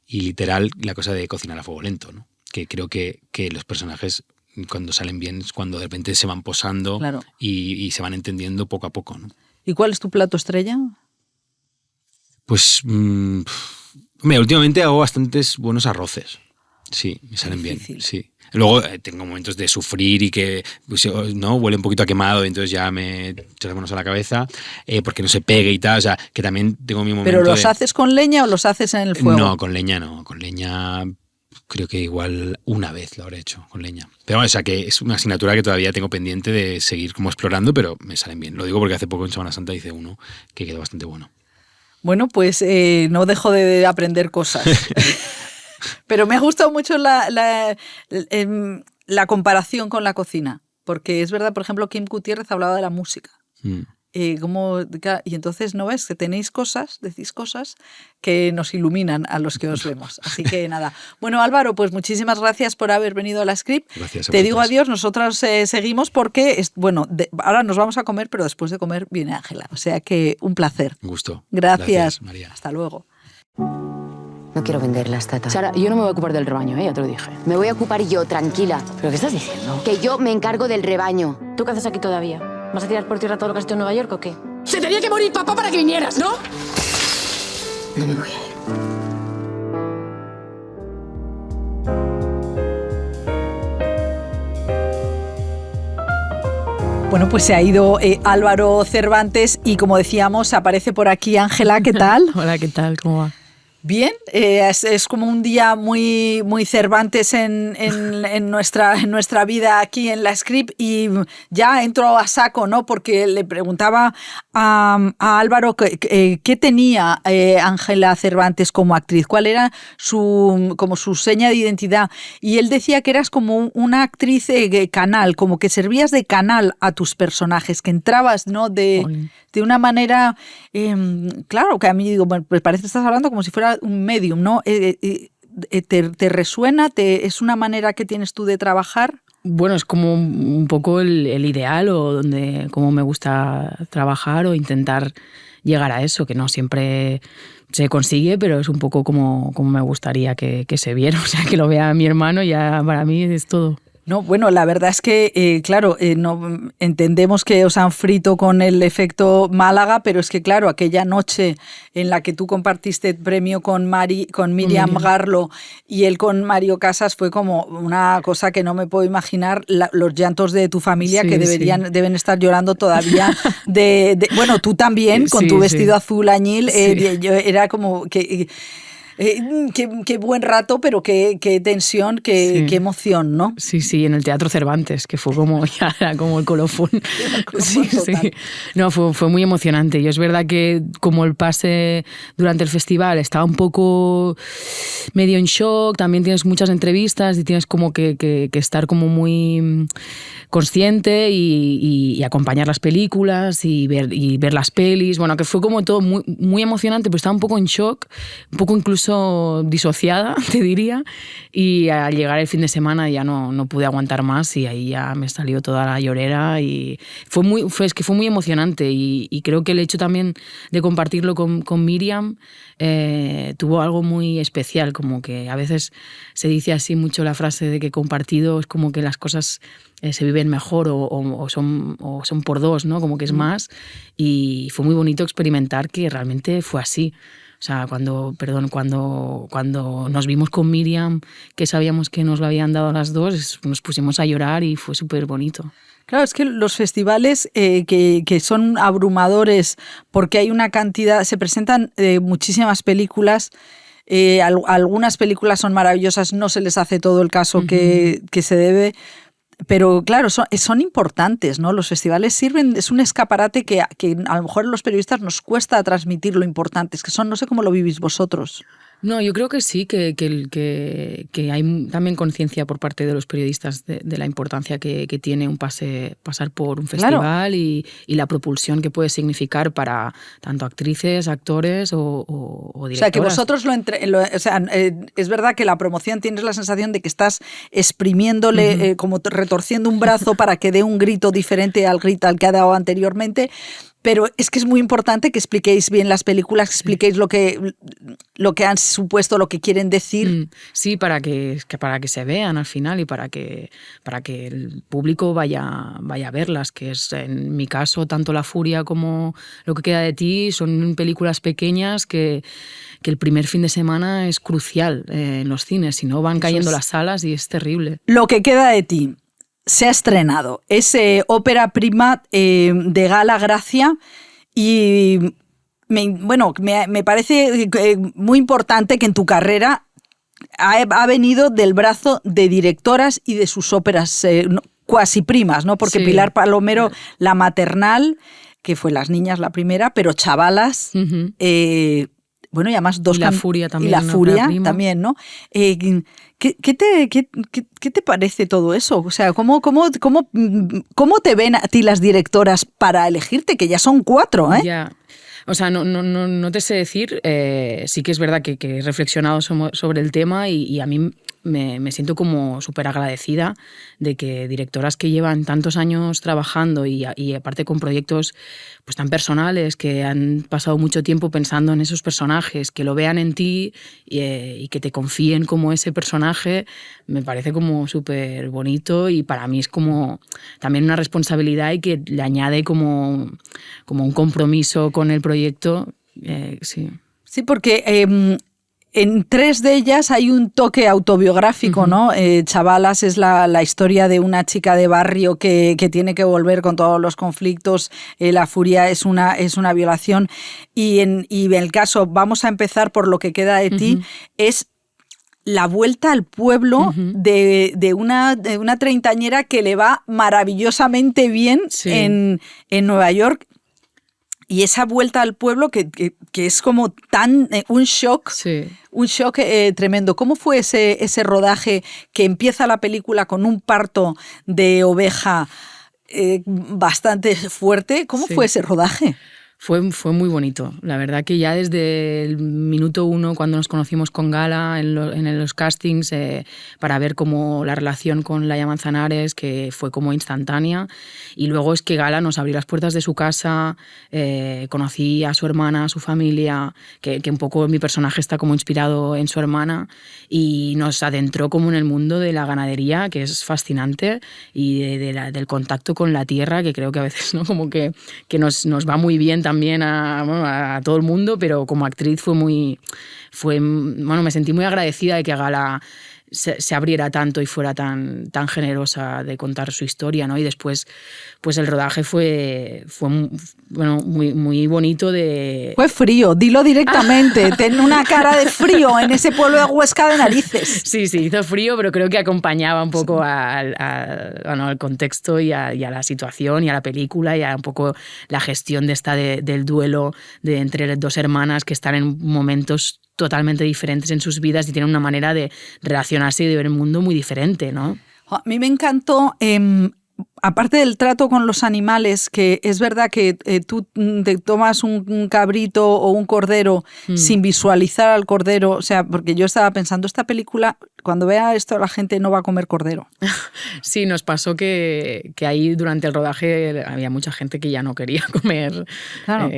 literal la cosa de cocinar a fuego lento, ¿no? Que creo que los personajes cuando salen bien es cuando de repente se van posando, claro, y se van entendiendo poco a poco, ¿no? ¿Y cuál es tu plato estrella? Pues, mira, últimamente hago bastantes buenos arroces. Sí, me salen bien. Sí. Luego tengo momentos de sufrir y que pues, no huele un poquito a quemado, y entonces ya me echo las manos a la cabeza porque no se pegue y tal. O sea, que también tengo mi momento. ¿Pero los haces con leña o los haces en el fuego? No, con leña no. Con leña creo que igual una vez lo habré hecho con leña. Pero o sea, que es una asignatura que todavía tengo pendiente de seguir como explorando, pero me salen bien. Lo digo porque hace poco en Semana Santa hice uno que quedó bastante bueno. Bueno, pues no dejo de aprender cosas. Pero me ha gustado mucho la comparación con la cocina. Porque es verdad, por ejemplo, Kim Gutiérrez hablaba de la música. Y entonces, ¿no ves? Que decís cosas que nos iluminan a los que os vemos. Así que nada. Bueno, Álvaro, pues muchísimas gracias por haber venido a la Script. Gracias a Te digo adiós, nosotros seguimos porque, ahora nos vamos a comer, pero después de comer viene Ángela. O sea que un placer. Un gusto. Gracias María. Hasta luego. No quiero venderlas, Tata. Sara, yo no me voy a ocupar del rebaño, ya te lo dije. Me voy a ocupar yo, tranquila. ¿Pero qué estás diciendo? Que yo me encargo del rebaño. ¿Tú qué haces aquí todavía? ¿Vas a tirar por tierra todo lo que has hecho en Nueva York o qué? Se tenía que morir papá para que vinieras, ¿no? No me voy a ir. Bueno, pues se ha ido Álvaro Cervantes y, como decíamos, aparece por aquí Ángela. ¿Qué tal? Hola, ¿qué tal? ¿Cómo va? Bien, es como un día muy, muy Cervantes en nuestra vida aquí en la Script, y ya entro a saco, ¿no? Porque le preguntaba a Álvaro qué tenía Ángela Cervantes como actriz, cuál era su seña de identidad, y él decía que eras como una actriz canal, como que servías de canal a tus personajes, que entrabas, ¿no? De una manera, claro, que a mí digo, bueno, pues parece que estás hablando como si fuera un medium, ¿no? ¿Te resuena? ¿Es una manera que tienes tú de trabajar? Bueno, es como un poco el ideal, o donde como me gusta trabajar o intentar llegar a eso, que no siempre se consigue, pero es un poco como me gustaría que se viera. O sea, que lo vea mi hermano, ya para mí es todo. No, bueno, la verdad es que, claro, no, entendemos que os han frito con el efecto Málaga, pero es que, claro, aquella noche en la que tú compartiste premio con Miriam Garlo y él con Mario Casas, fue como una cosa que no me puedo imaginar, los llantos de tu familia, sí, que deben estar llorando todavía. Bueno, tú también, con tu vestido azul añil, yo era como que... Qué buen rato, pero qué tensión, qué emoción, ¿no? Sí, en el Teatro Cervantes, que fue como ya era como el colofón. Sí. No, fue muy emocionante. Y es verdad que como el pase durante el festival estaba un poco medio en shock, también tienes muchas entrevistas y tienes como que estar como muy consciente y acompañar las películas y ver las pelis. Bueno, que fue como todo muy, muy emocionante, pero estaba un poco en shock, un poco incluso disociada, te diría, y al llegar el fin de semana ya no pude aguantar más y ahí ya me salió toda la llorera y fue muy emocionante y creo que el hecho también de compartirlo con Miriam tuvo algo muy especial, como que a veces se dice así mucho la frase de que compartido es como que las cosas se viven mejor o son por dos, ¿no? Como que es más, y fue muy bonito experimentar que realmente fue así. O sea, cuando nos vimos con Miriam, que sabíamos que nos lo habían dado a las dos, nos pusimos a llorar y fue súper bonito. Claro, es que los festivales que son abrumadores porque hay una cantidad, se presentan muchísimas películas, algunas películas son maravillosas, no se les hace todo el caso que se debe. Pero claro, son importantes, ¿no? Los festivales sirven, es un escaparate que a lo mejor a los periodistas nos cuesta transmitir lo importantes que son. No sé cómo lo vivís vosotros. No, yo creo que sí, que hay también conciencia por parte de los periodistas de la importancia que tiene pasar por un festival, claro, y la propulsión que puede significar para tanto actrices, actores o directoras. O sea, que vosotros es verdad que la promoción tienes la sensación de que estás exprimiéndole, como retorciendo un brazo para que dé un grito diferente al grito al que ha dado anteriormente. Pero es que es muy importante que expliquéis bien las películas, que expliquéis lo que han supuesto, lo que quieren decir. Sí, para que se vean al final y para que el público vaya a verlas, que es en mi caso tanto La Furia como Lo que queda de ti son películas pequeñas que el primer fin de semana es crucial en los cines, si no van cayendo las salas y es terrible. Lo que queda de ti se ha estrenado. Es ópera prima de Gala Gracia y me parece muy importante que en tu carrera ha venido del brazo de directoras y de sus óperas cuasi primas, ¿no? Porque sí. Pilar Palomero, La Maternal, que fue Las Niñas la primera, pero Chavalas... Bueno, y además dos... Y La Furia también. Y La Furia también, ¿no? ¿Qué te parece todo eso? O sea, ¿cómo te ven a ti las directoras para elegirte? Que ya son 4, ¿eh? Ya. O sea, no te sé decir. Sí que es verdad que he reflexionado sobre el tema y a mí me siento como súper agradecida de que directoras que llevan tantos años trabajando y aparte con proyectos pues tan personales, que han pasado mucho tiempo pensando en esos personajes, que lo vean en ti y que te confíen como ese personaje, me parece como súper bonito y para mí es como también una responsabilidad y que le añade como un compromiso con el proyecto, sí. Sí, porque en 3 de ellas hay un toque autobiográfico, ¿no? Chavalas es la historia de una chica de barrio que tiene que volver con todos los conflictos. La furia es una violación. Y en el caso, vamos a empezar por lo que queda de ti, es la vuelta al pueblo de una treintañera que le va maravillosamente bien en Nueva York. Y esa vuelta al pueblo que es como tan un shock, tremendo. ¿Cómo fue ese rodaje que empieza la película con un parto de oveja bastante fuerte? ¿Cómo fue ese rodaje? Fue muy bonito. La verdad que ya desde el minuto 1, cuando nos conocimos con Gala en los castings, para ver cómo la relación con Laia Manzanares, que fue como instantánea. Y luego es que Gala nos abrió las puertas de su casa, conocí a su hermana, a su familia, que un poco mi personaje está como inspirado en su hermana, y nos adentró como en el mundo de la ganadería, que es fascinante, y del contacto con la tierra, que creo que a veces, ¿no? Como que nos va muy bien también a todo el mundo, pero como actriz me sentí muy agradecida de que Gala se abriera tanto y fuera tan generosa de contar su historia, ¿no? Y después, pues el rodaje fue muy, muy bonito de... Fue frío, dilo directamente. Ten una cara de frío en ese pueblo de Huesca de narices. Sí, hizo frío, pero creo que acompañaba un poco al contexto y a la situación y a la película y a un poco la gestión del duelo entre 2 hermanas que están en momentos totalmente diferentes en sus vidas y tienen una manera de relacionarse y de ver el mundo muy diferente, ¿no? A mí me encantó, aparte del trato con los animales, que es verdad que tú te tomas un cabrito o un cordero sin visualizar al cordero, o sea, porque yo estaba pensando, esta película, cuando vea esto la gente no va a comer cordero. Sí, nos pasó que ahí durante el rodaje había mucha gente que ya no quería comer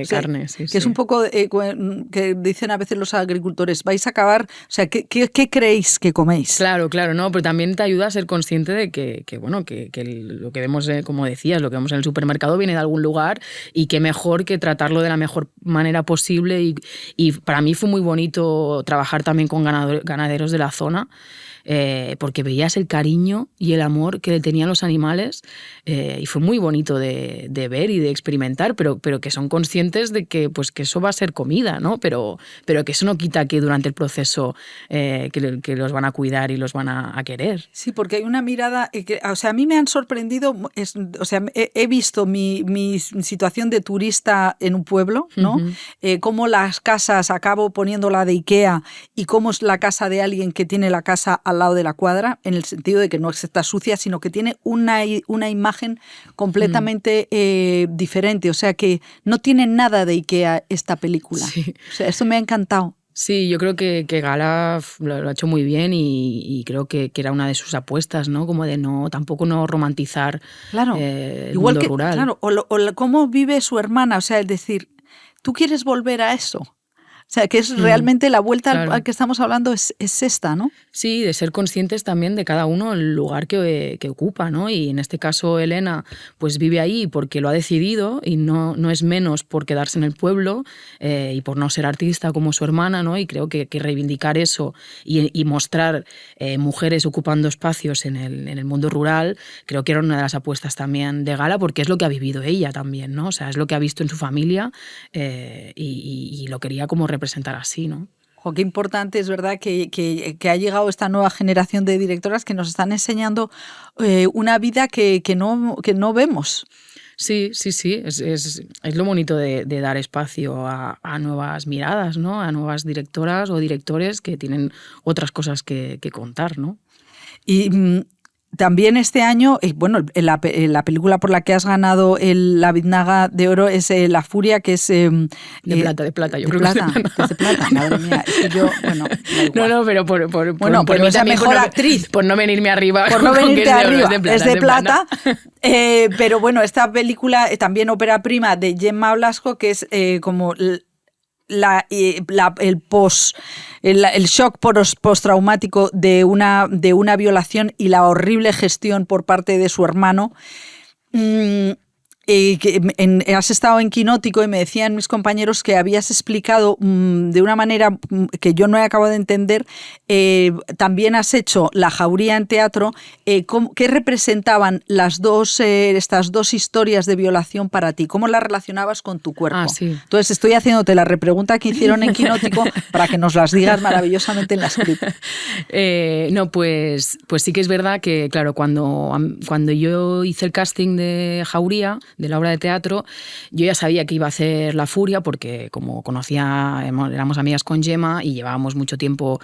carne. Sí, que es un poco que dicen a veces los agricultores, vais a acabar, o sea, ¿qué creéis que coméis? Claro, no, pero también te ayuda a ser consciente de que lo que vemos, como decías, lo que vemos en el supermercado viene de algún lugar y qué mejor que tratarlo de la mejor manera posible. Y para mí fue muy bonito trabajar también con ganaderos de la zona, porque veías el cariño y el amor que le tenían los animales, y fue muy bonito de ver y de experimentar, pero que son conscientes de que eso va a ser comida, ¿no? Pero que eso no quita que durante el proceso que los van a cuidar y los van a querer. Sí, porque hay una mirada, o sea, a mí me han sorprendido, o sea, he visto mi situación de turista en un pueblo, ¿no? Cómo las casas, acabo poniéndola de Ikea, y cómo es la casa de alguien que tiene la casa al lado de la cuadra, en el sentido de que no está sucia, sino que tiene una imagen completamente diferente. O sea, que no tiene nada de Ikea esta película. Sí. O sea, eso me ha encantado. Sí, yo creo que Gala lo ha hecho muy bien y creo que era una de sus apuestas, ¿no? Como de tampoco no romantizar el igual mundo que, rural. Claro, o cómo vive su hermana, o sea, es decir, ¿tú quieres volver a eso? O sea, que es realmente la vuelta al que estamos hablando es esta, ¿no? Sí, de ser conscientes también de cada uno el lugar que ocupa, ¿no? Y en este caso Elena pues vive ahí porque lo ha decidido y no es menos por quedarse en el pueblo y por no ser artista como su hermana, ¿no? Y creo que reivindicar eso y mostrar mujeres ocupando espacios en el mundo rural, creo que era una de las apuestas también de Gala, porque es lo que ha vivido ella también, ¿no? O sea, es lo que ha visto en su familia y lo quería como representar así, ¿no? Qué importante, es verdad que ha llegado esta nueva generación de directoras que nos están enseñando una vida que no vemos. Sí, es lo bonito de dar espacio a nuevas miradas, ¿no? A nuevas directoras o directores que tienen otras cosas que contar, ¿no? Y también este año, la película por la que has ganado la Biznaga de Oro es La Furia, que es... de plata, yo creo que es de plata, madre mía. Es que yo, bueno, no, pero pero es la mejor actriz. Por no venirme arriba. Por no venirte arriba, es de plata. Pero bueno, esta película, también ópera prima de Gemma Blasco, que es como... el shock postraumático de una violación y la horrible gestión por parte de su hermano. Has estado en Quinótico y me decían mis compañeros que habías explicado de una manera que yo no he acabado de entender, también has hecho La Jauría en teatro. ¿Qué representaban estas dos historias de violación para ti? ¿Cómo las relacionabas con tu cuerpo? Sí. Entonces estoy haciéndote la repregunta que hicieron en Quinótico para que nos las digas maravillosamente en la script. No, pues sí que es verdad que, claro, cuando yo hice el casting de Jauría, de la obra de teatro, yo ya sabía que iba a hacer La Furia porque como éramos amigas con Gemma y llevábamos mucho tiempo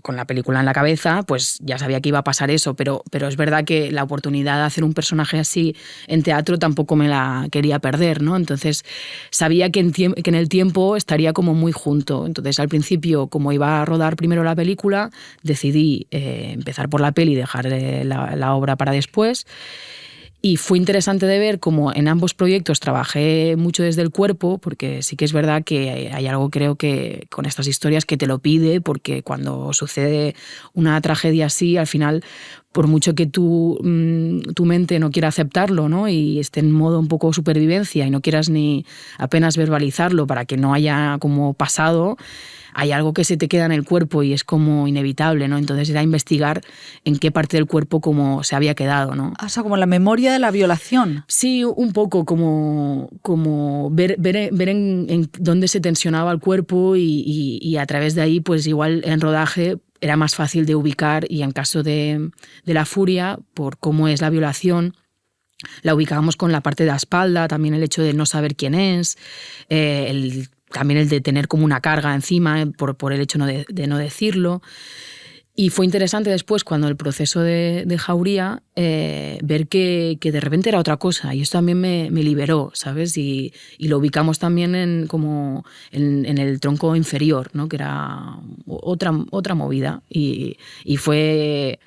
con la película en la cabeza, pues ya sabía que iba a pasar eso, pero es verdad que la oportunidad de hacer un personaje así en teatro tampoco me la quería perder, ¿no? Entonces sabía que en el tiempo estaría como muy junto. Entonces al principio, como iba a rodar primero la película, decidí empezar por la peli y dejar la obra para después. Y fue interesante de ver cómo en ambos proyectos trabajé mucho desde el cuerpo, porque sí que es verdad que hay algo, creo que con estas historias, que te lo pide, porque cuando sucede una tragedia así, al final, por mucho que tu mente no quiera aceptarlo, ¿no? Y esté en modo un poco supervivencia y no quieras ni apenas verbalizarlo para que no haya como pasado, hay algo que se te queda en el cuerpo y es como inevitable, ¿no? Entonces era investigar en qué parte del cuerpo como se había quedado, ¿no? O sea, como la memoria de la violación. Sí, un poco como ver en dónde se tensionaba el cuerpo y a través de ahí, pues igual en rodaje era más fácil de ubicar, y en caso de La Furia, por cómo es la violación, la ubicábamos con la parte de la espalda, también el hecho de no saber quién es, también el de tener como una carga encima por el hecho de no decirlo. Y fue interesante después, cuando el proceso de Jauría, ver que de repente era otra cosa, y esto también me liberó, ¿sabes? Y lo ubicamos también en el tronco inferior, ¿no? Que era otra movida, y fue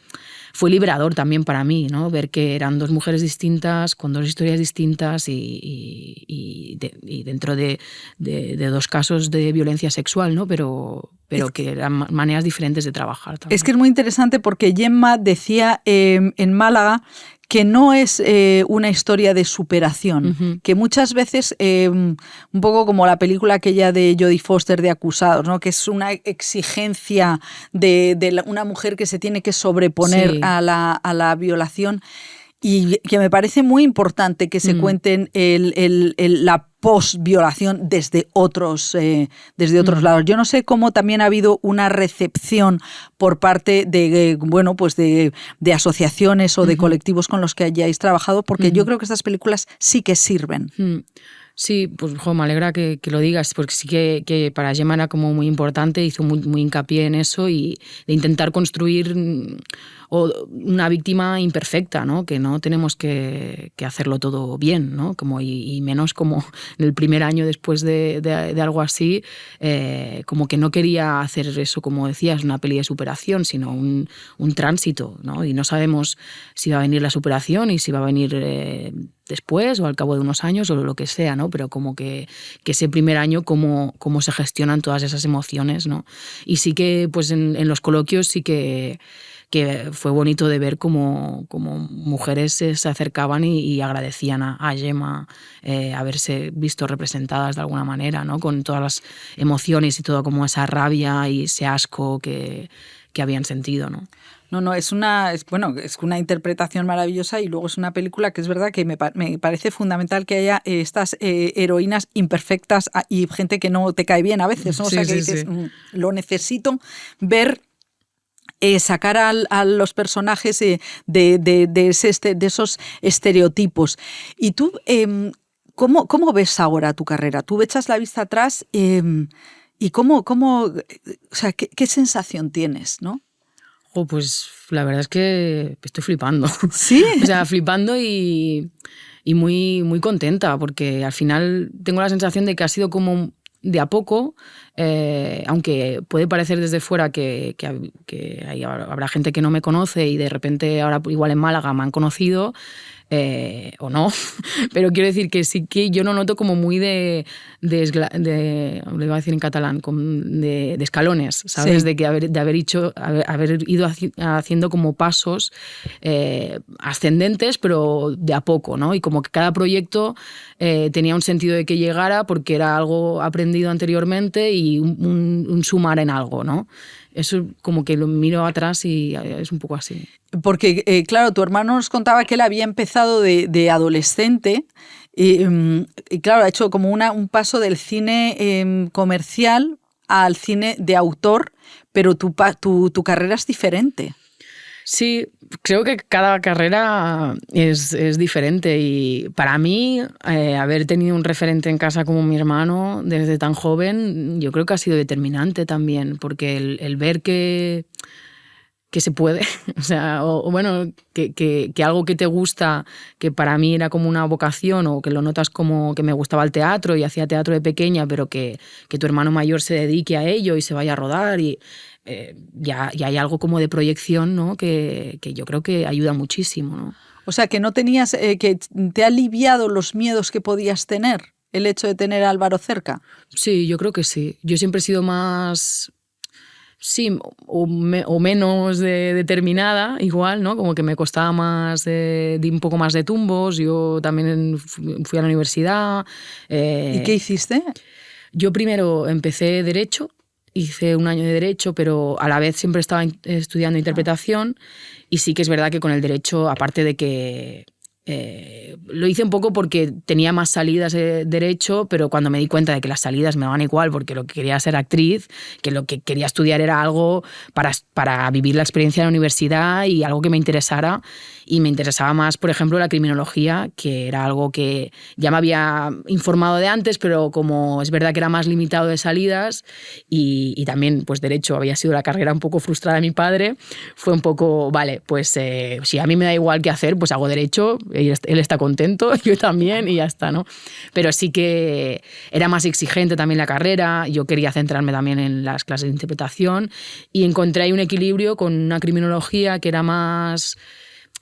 liberador también para mí, ¿no? Ver que eran dos mujeres distintas, con dos historias distintas y dentro de dos casos de violencia sexual, ¿no? Pero que eran maneras diferentes de trabajar también. Es que es muy interesante porque Gemma decía en Málaga que no es una historia de superación, que muchas veces, un poco como la película aquella de Jodie Foster de Acusados, ¿no? Que es una exigencia de una mujer que se tiene que sobreponer a la violación, y que me parece muy importante que se cuenten la post-violación desde otros lados. Yo no sé cómo también ha habido una recepción por parte de asociaciones o de colectivos con los que hayáis trabajado, porque yo creo que estas películas sí que sirven. Sí, pues me alegra que lo digas, porque sí que para Gemma era como muy importante, hizo muy hincapié en eso, y de intentar construir una víctima imperfecta, ¿no? Que no tenemos que hacerlo todo bien, ¿no? Y menos como en el primer año después de algo así, como que no quería hacer eso, como decías, una peli de superación, sino un tránsito, ¿no? Y no sabemos si va a venir la superación y si va a venir después o al cabo de unos años o lo que sea, ¿no? Pero como que ese primer año, cómo se gestionan todas esas emociones, ¿no? Y sí que, pues en los coloquios sí que fue bonito de ver cómo mujeres se acercaban y agradecían a Gemma haberse visto representadas de alguna manera, ¿no? Con todas las emociones y todo, como esa rabia y ese asco que habían sentido, ¿no? No, es una interpretación maravillosa, y luego es una película que es verdad que me parece fundamental que haya estas heroínas imperfectas y gente que no te cae bien a veces, ¿no? O sea, que dices, lo necesito ver. Sacar a los personajes de esos estereotipos. Y tú, ¿cómo ves ahora tu carrera? Tú echas la vista atrás y o sea, ¿qué sensación tienes, no? Pues la verdad es que estoy flipando. ¿Sí? O sea, flipando y muy, muy contenta, porque al final tengo la sensación de que ha sido como de a poco aunque puede parecer desde fuera que habrá gente que no me conoce y de repente ahora igual en Málaga me han conocido, o no, pero quiero decir que sí que yo lo noto como muy le iba a decir en catalán, de escalones, ¿sabes? Sí. De haber ido haciendo como pasos ascendentes, pero de a poco, ¿no? Y como que cada proyecto tenía un sentido de que llegara porque era algo aprendido anteriormente y un sumar en algo, ¿no? Eso como que lo miro atrás y es un poco así. Porque, claro, tu hermano nos contaba que él había empezado de adolescente y, claro, ha hecho como un paso del cine comercial al cine de autor, pero tu carrera es diferente. Sí, creo que cada carrera es diferente y para mí haber tenido un referente en casa como mi hermano desde tan joven yo creo que ha sido determinante también, porque el ver que se puede, o sea, o bueno, que algo que te gusta, que para mí era como una vocación o que lo notas como que me gustaba el teatro y hacía teatro de pequeña, pero que tu hermano mayor se dedique a ello y se vaya a rodar y ya hay algo como de proyección, ¿no? que yo creo que ayuda muchísimo, ¿no? O sea, que no tenías, que te ha aliviado los miedos que podías tener el hecho de tener a Álvaro cerca. Sí, yo creo que sí. Yo siempre he sido más... Sí, o menos determinada, igual, ¿no? Como que me costaba más, di un poco más de tumbos. Yo también fui a la universidad. ¿Y qué hiciste? Yo primero empecé Derecho, hice un año de Derecho, pero a la vez siempre estaba estudiando interpretación y sí que es verdad que con el Derecho, aparte de que... lo hice un poco porque tenía más salidas de Derecho, pero cuando me di cuenta de que las salidas me daban igual porque lo que quería ser actriz, que lo que quería estudiar era algo para vivir la experiencia de la universidad y algo que me interesara, y me interesaba más, por ejemplo, la criminología, que era algo que ya me había informado de antes, pero como es verdad que era más limitado de salidas y también pues Derecho había sido la carrera un poco frustrada de mi padre, fue un poco, vale, pues si a mí me da igual qué hacer, pues hago Derecho, él está contento, yo también y ya está, ¿no? Pero sí que era más exigente también la carrera, yo quería centrarme también en las clases de interpretación y encontré ahí un equilibrio con una criminología que era más...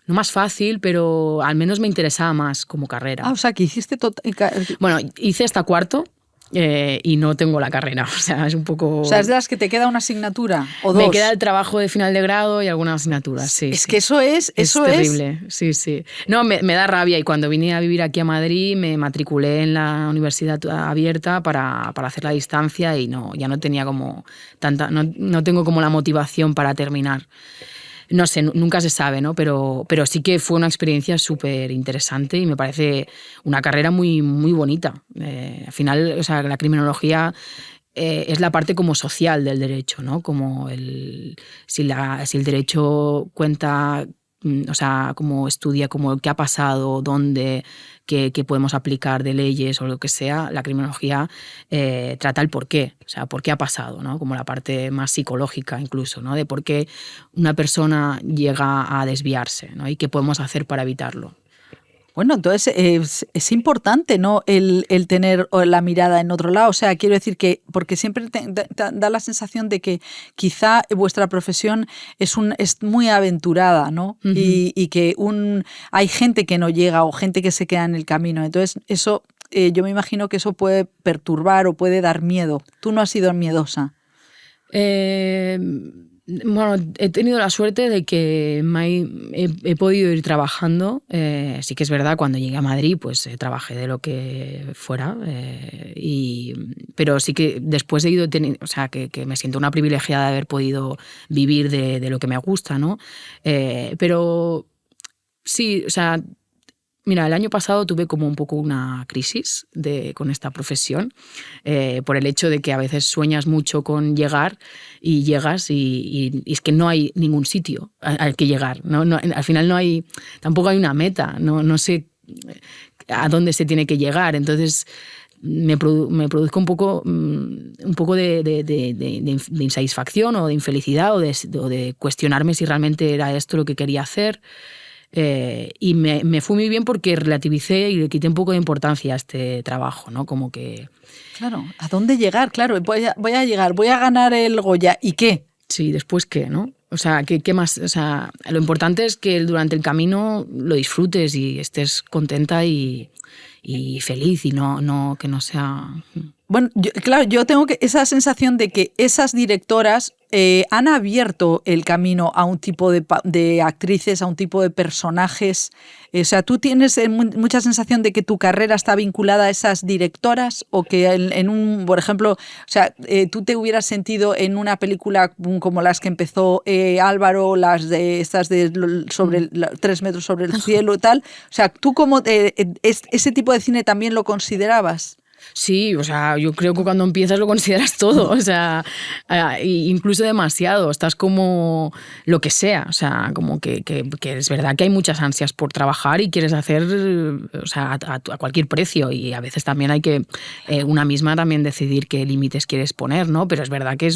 no más fácil, pero al menos me interesaba más como carrera. Ah, o sea, que hiciste... Bueno, hice hasta cuarto y no tengo la carrera, o sea, es un poco... O sea, es de las que te queda una asignatura o dos. Me queda el trabajo de final de grado y algunas asignaturas, sí. Es que eso es terrible, sí, sí. No, me da rabia y cuando vine a vivir aquí a Madrid me matriculé en la universidad abierta para hacer la distancia y ya no tenía como tanta... No tengo como la motivación para terminar. No sé, nunca se sabe, ¿no? Pero sí que fue una experiencia súper interesante y me parece una carrera muy, muy bonita. Al final, o sea, la criminología es la parte como social del derecho, ¿no? Como si el derecho cuenta, o sea, como estudia como qué ha pasado, dónde, qué podemos aplicar de leyes o lo que sea, la criminología trata el por qué, o sea, por qué ha pasado, ¿no? Como la parte más psicológica incluso, ¿no? De por qué una persona llega a desviarse, ¿no? Y qué podemos hacer para evitarlo. Bueno, entonces es importante, ¿no? El tener la mirada en otro lado. O sea, quiero decir que, porque siempre te da la sensación de que quizá vuestra profesión es muy aventurada, ¿no? Uh-huh. Y que hay gente que no llega o gente que se queda en el camino. Entonces, eso, yo me imagino que eso puede perturbar o puede dar miedo. ¿Tú no has sido miedosa? Bueno, he tenido la suerte de que he podido ir trabajando. Sí que es verdad, cuando llegué a Madrid pues trabajé de lo que fuera. Pero sí que después he ido teniendo, o sea, que me siento una privilegiada de haber podido vivir de lo que me gusta, ¿no? Pero sí, o sea... Mira, el año pasado tuve como un poco una crisis con esta profesión, por el hecho de que a veces sueñas mucho con llegar y llegas y es que no hay ningún sitio al que llegar. No, al final tampoco hay una meta, no sé a dónde se tiene que llegar. Entonces me produzco un poco de insatisfacción o de infelicidad o de cuestionarme si realmente era esto lo que quería hacer. Y me fue muy bien porque relativicé y le quité un poco de importancia a este trabajo, ¿no? Como que... Claro, ¿a dónde llegar? Claro, voy a llegar, voy a ganar el Goya. ¿Y qué? Sí, ¿después qué, no? O sea, ¿qué más? O sea, lo importante es que durante el camino lo disfrutes y estés contenta y feliz y no que no sea... Bueno, yo tengo esa sensación de que esas directoras han abierto el camino a un tipo de actrices, a un tipo de personajes. O sea, ¿tú tienes mucha sensación de que tu carrera está vinculada a esas directoras o que por ejemplo, o sea, tú te hubieras sentido en una película como las que empezó Álvaro, las de estas de sobre 3 metros sobre el cielo y tal? O sea, ¿tú cómo ese tipo de cine también lo considerabas? Sí, o sea, yo creo que cuando empiezas lo consideras todo, o sea, incluso demasiado, estás como lo que sea, o sea, como que es verdad que hay muchas ansias por trabajar y quieres hacer, o sea, a cualquier precio y a veces también hay que una misma también decidir qué límites quieres poner, ¿no? Pero es verdad que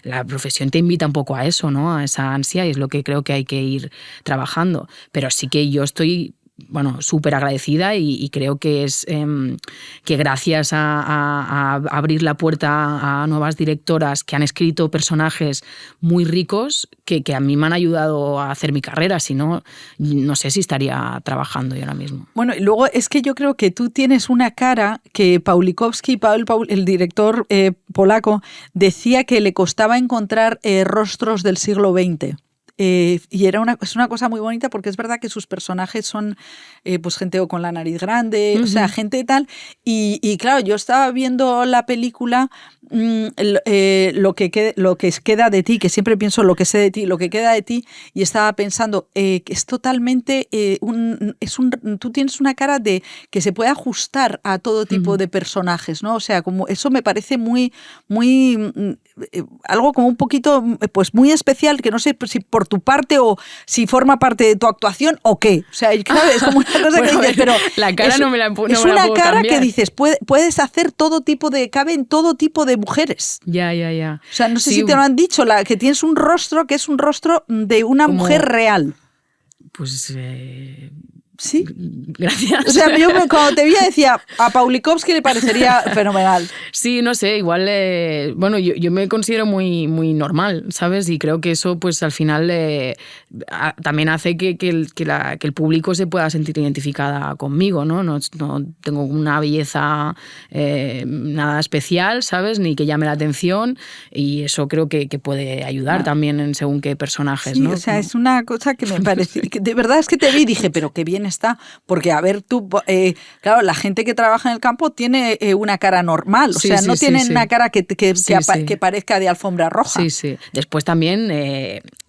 la profesión te invita un poco a eso, ¿no? A esa ansia y es lo que creo que hay que ir trabajando, pero sí que yo estoy... Bueno, súper agradecida y creo que es que gracias a abrir la puerta a nuevas directoras que han escrito personajes muy ricos que a mí me han ayudado a hacer mi carrera, si no, no sé si estaría trabajando yo ahora mismo. Bueno, y luego es que yo creo que tú tienes una cara que Pawlikowski, el director polaco, decía que le costaba encontrar rostros del siglo XX. Y es una cosa muy bonita porque es verdad que sus personajes son pues gente con la nariz grande, o sea, gente tal. Y claro, yo estaba viendo la película lo que queda de ti, que siempre pienso lo que sé de ti, lo que queda de ti, y estaba pensando que es totalmente tú tienes una cara de que se puede ajustar a todo tipo de personajes, ¿no? O sea, como eso me parece muy algo como un poquito pues muy especial, que no sé si por tu parte o si forma parte de tu actuación o qué. O sea, claro, es como una cosa bueno, que dices, pero la cara no me la puedo es una cara cambiar. Que dices, puedes hacer cabe en todo tipo de mujeres. Ya. O sea, no sé si te lo han dicho, que tienes un rostro que es un rostro de una mujer real. Pues... Sí. Gracias. O sea, yo cuando te vi decía, a Pawlikowski le parecería fenomenal. Sí, no sé, igual, bueno, yo me considero muy, muy normal, ¿sabes? Y creo que eso, pues al final también hace que el público se pueda sentir identificada conmigo, ¿no? No tengo una belleza nada especial, ¿sabes? Ni que llame la atención y eso creo que puede ayudar también en según qué personajes, sí, ¿no? O sea, es una cosa que me parece, que de verdad es que te vi y dije, pero qué bien está, porque a ver tú, claro, la gente que trabaja en el campo tiene una cara normal, o sea, no tienen una cara que parezca de alfombra roja. Sí, sí. Después también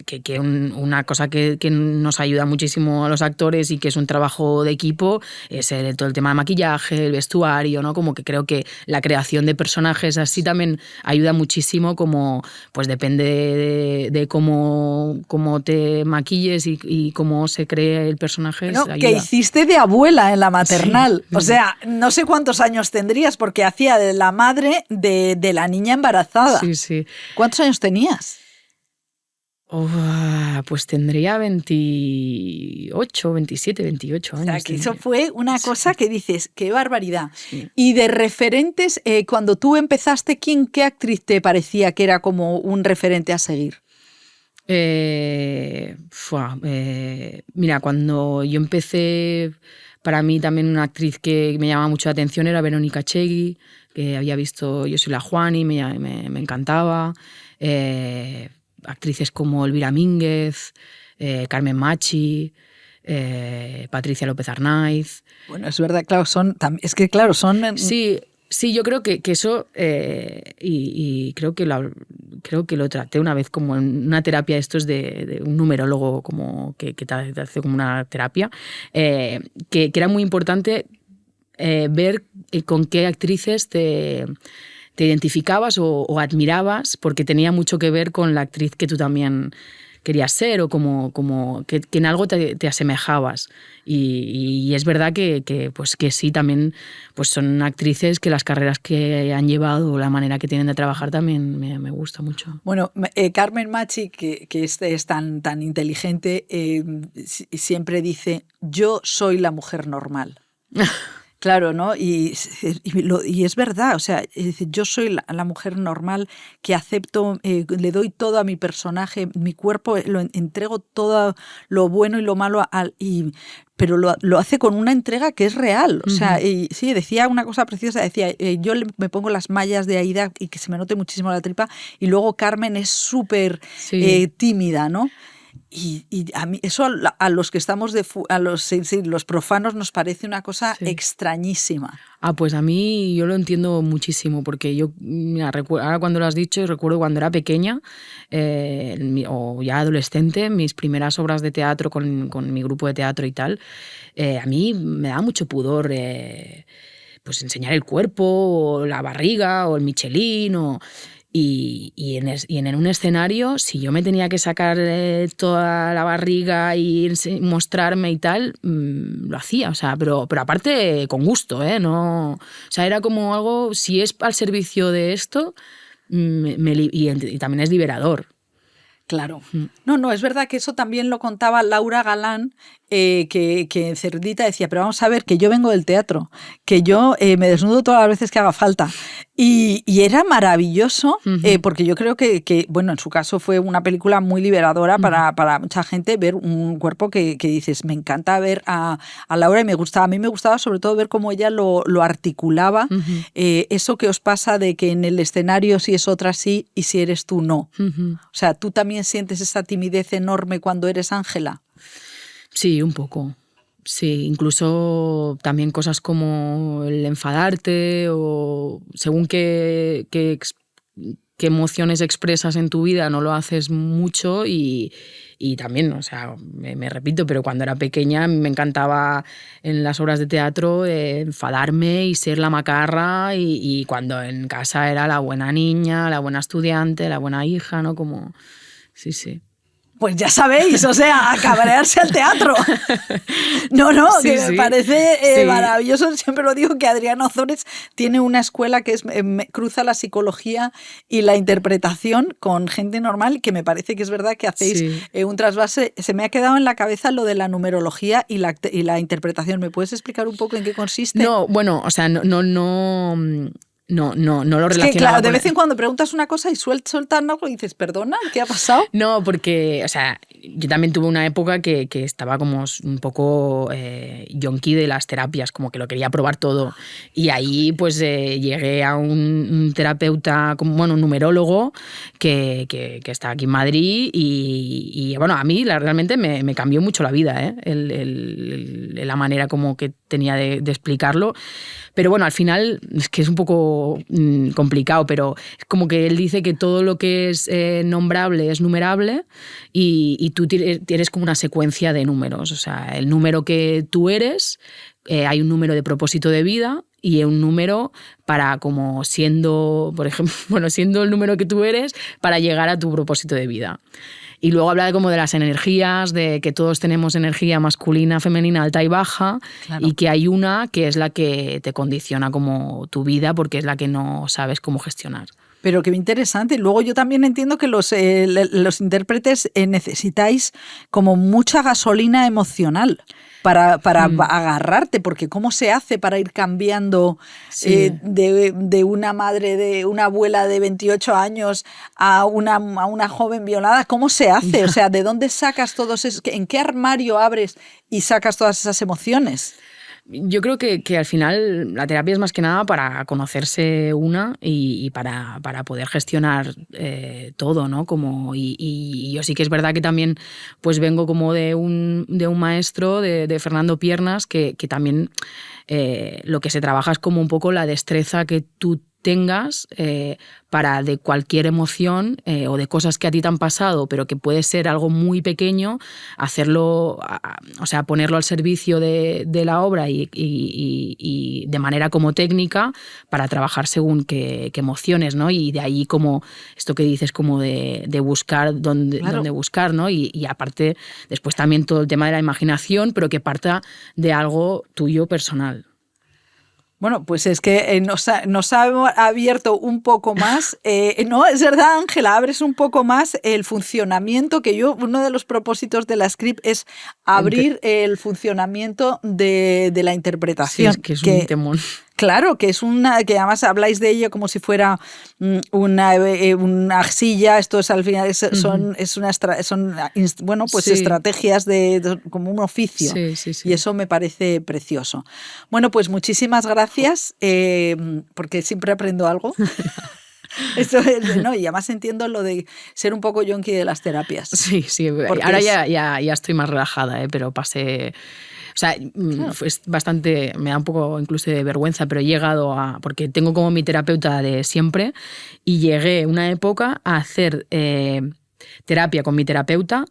que una cosa que nos ayuda muchísimo a los actores y que es un trabajo de equipo es todo el tema de maquillaje, el vestuario, ¿no? Como que creo que la creación de personajes así también ayuda muchísimo, como pues depende de cómo te maquilles y cómo se cree el personaje. No, que hiciste de abuela en la maternal. Sí. O sea, no sé cuántos años tendrías porque hacía de la madre de la niña embarazada. Sí, sí. ¿Cuántos años tenías? Pues tendría 28, 27, 28 años. O sea, que eso fue una cosa que dices, qué barbaridad. Sí. Y de referentes, cuando tú empezaste, ¿qué actriz te parecía que era como un referente a seguir? Mira, cuando yo empecé, para mí también una actriz que me llamaba mucho la atención era Verónica Chegui, que había visto Yo soy la Juani, me encantaba. Actrices como Elvira Mínguez, Carmen Machi, Patricia López Arnaiz. Bueno, es verdad, claro, son... Sí, yo creo que eso, y creo que lo traté una vez como en una terapia, esto es de un numerólogo como que te hace como una terapia, que era muy importante ver con qué actrices te identificabas o admirabas, porque tenía mucho que ver con la actriz que tú también querías ser o como que en algo te asemejabas. Y es verdad pues que sí, también pues son actrices que las carreras que han llevado, la manera que tienen de trabajar también me gusta mucho. Bueno, Carmen Machi, que es tan inteligente, siempre dice, yo soy la mujer normal. Claro, ¿no? Y es verdad, o sea, dice, yo soy la mujer normal que acepto, le doy todo a mi personaje, mi cuerpo, lo entrego todo lo bueno y lo malo, pero lo hace con una entrega que es real. O sea, y sí, decía una cosa preciosa, decía, yo me pongo las mallas de Aida y que se me note muchísimo la tripa, y luego Carmen es súper tímida, ¿no? Y a mí eso a los que estamos los profanos nos parece una cosa extrañísima. Pues a mí yo lo entiendo muchísimo, porque yo, mira, ahora cuando lo has dicho, recuerdo cuando era pequeña o ya adolescente, mis primeras obras de teatro con mi grupo de teatro y tal, a mí me daba mucho pudor pues enseñar el cuerpo, o la barriga, o el Michelin, Y en un escenario, si yo me tenía que sacar toda la barriga y mostrarme y tal, lo hacía, o sea, pero aparte con gusto, no, o sea, era como algo, si es al servicio de esto, y también es liberador. Claro. No, es verdad que eso también lo contaba Laura Galán, que en Cerdita decía, pero vamos a ver, que yo vengo del teatro, que yo me desnudo todas las veces que haga falta. Y era maravilloso, porque yo creo que, bueno, en su caso fue una película muy liberadora para mucha gente, ver un cuerpo que dices, me encanta ver a Laura, y a mí me gustaba sobre todo ver cómo ella lo articulaba, eso que os pasa de que en el escenario si es otra sí y si eres tú no. O sea, tú también sientes esa timidez enorme cuando eres Ángela. Sí, un poco. Sí, incluso también cosas como el enfadarte o según qué emociones expresas en tu vida no lo haces mucho y también, o sea, me repito, pero cuando era pequeña me encantaba en las obras de teatro enfadarme y ser la macarra y cuando en casa era la buena niña, la buena estudiante, la buena hija, ¿no? Como, sí. Pues ya sabéis, o sea, a cabrearse al teatro. No, sí, que sí. me parece maravilloso. Siempre lo digo que Adriana Ozores tiene una escuela que cruza la psicología y la interpretación con gente normal, que me parece que es verdad que hacéis un trasvase. Se me ha quedado en la cabeza lo de la numerología y la interpretación. ¿Me puedes explicar un poco en qué consiste? No, bueno, o sea, no lo relacionaba. Es que, claro, de vez en cuando preguntas una cosa y sueltan algo y dices, ¿perdona? ¿Qué ha pasado? No, porque, o sea, yo también tuve una época que estaba como un poco yonki de las terapias, como que lo quería probar todo. Y ahí pues llegué a un terapeuta, un numerólogo que está aquí en Madrid y bueno, a mí realmente me cambió mucho la vida, la manera como que tenía de explicarlo. Pero bueno, al final es que es un poco complicado, pero es como que él dice que todo lo que es nombrable es numerable y tú tienes como una secuencia de números. O sea, el número que tú eres, hay un número de propósito de vida y un número para como siendo, por ejemplo, siendo el número que tú eres para llegar a tu propósito de vida. Y luego habla como de las energías, de que todos tenemos energía masculina, femenina, alta y baja, claro. Y que hay una que es la que te condiciona como tu vida porque es la que no sabes cómo gestionar. Pero qué interesante. Luego yo también entiendo que los intérpretes necesitáis como mucha gasolina emocional para agarrarte, porque ¿cómo se hace para ir cambiando de una madre, de una abuela de 28 años a una joven violada? ¿Cómo se hace? O sea, ¿de dónde sacas todos esos? ¿En qué armario abres y sacas todas esas emociones? Yo creo que al final la terapia es más que nada para conocerse una y para poder gestionar todo, ¿no? Y yo sí que es verdad que también pues vengo como de un maestro, de Fernando Piernas, que también lo que se trabaja es como un poco la destreza que tú tengas para de cualquier emoción o de cosas que a ti te han pasado, pero que puede ser algo muy pequeño, hacerlo, o sea, ponerlo al servicio de la obra y de manera como técnica para trabajar según qué emociones, ¿no? Y de ahí como esto que dices, como de buscar dónde buscar, ¿no? Y aparte, después también todo el tema de la imaginación, pero que parta de algo tuyo personal. Bueno, pues es que nos ha abierto un poco más, ¿no? Es verdad, Ángela, abres un poco más el funcionamiento, que uno de los propósitos de la script es abrir el funcionamiento de la interpretación. Sí, es que es un temón. Claro, que que además habláis de ello como si fuera una arcilla. Esto es al final son estrategias como un oficio. Sí. Y eso me parece precioso. Bueno, pues muchísimas gracias, porque siempre aprendo algo. Eso es, ¿no? Y además entiendo lo de ser un poco yonki de las terapias. Sí. Ahora ya estoy más relajada, pero pasé. O sea, es bastante, me da un poco incluso de vergüenza, pero he llegado porque tengo como mi terapeuta de siempre y llegué una época a hacer terapia con mi terapeuta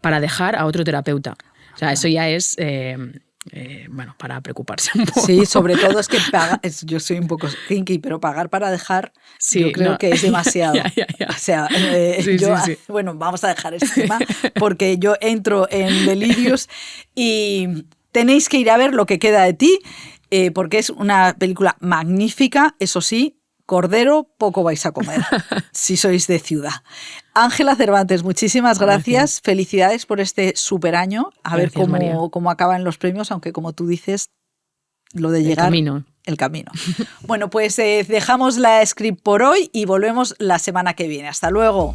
para dejar a otro terapeuta. O sea, eso ya es... para preocuparse un poco. Sí, sobre todo es que yo soy un poco kinky, pero pagar para dejar, yo creo que es demasiado. Ya. O sea, sí. Bueno, vamos a dejar este tema, porque yo entro en delirios y tenéis que ir a ver Lo que queda de ti, porque es una película magnífica, eso sí. Cordero, poco vais a comer, si sois de ciudad. Ángela Cervantes, muchísimas gracias. Felicidades por este super año. Ver cómo acaban los premios, aunque como tú dices, lo de llegar... El camino. Bueno, pues dejamos la script por hoy y volvemos la semana que viene. Hasta luego.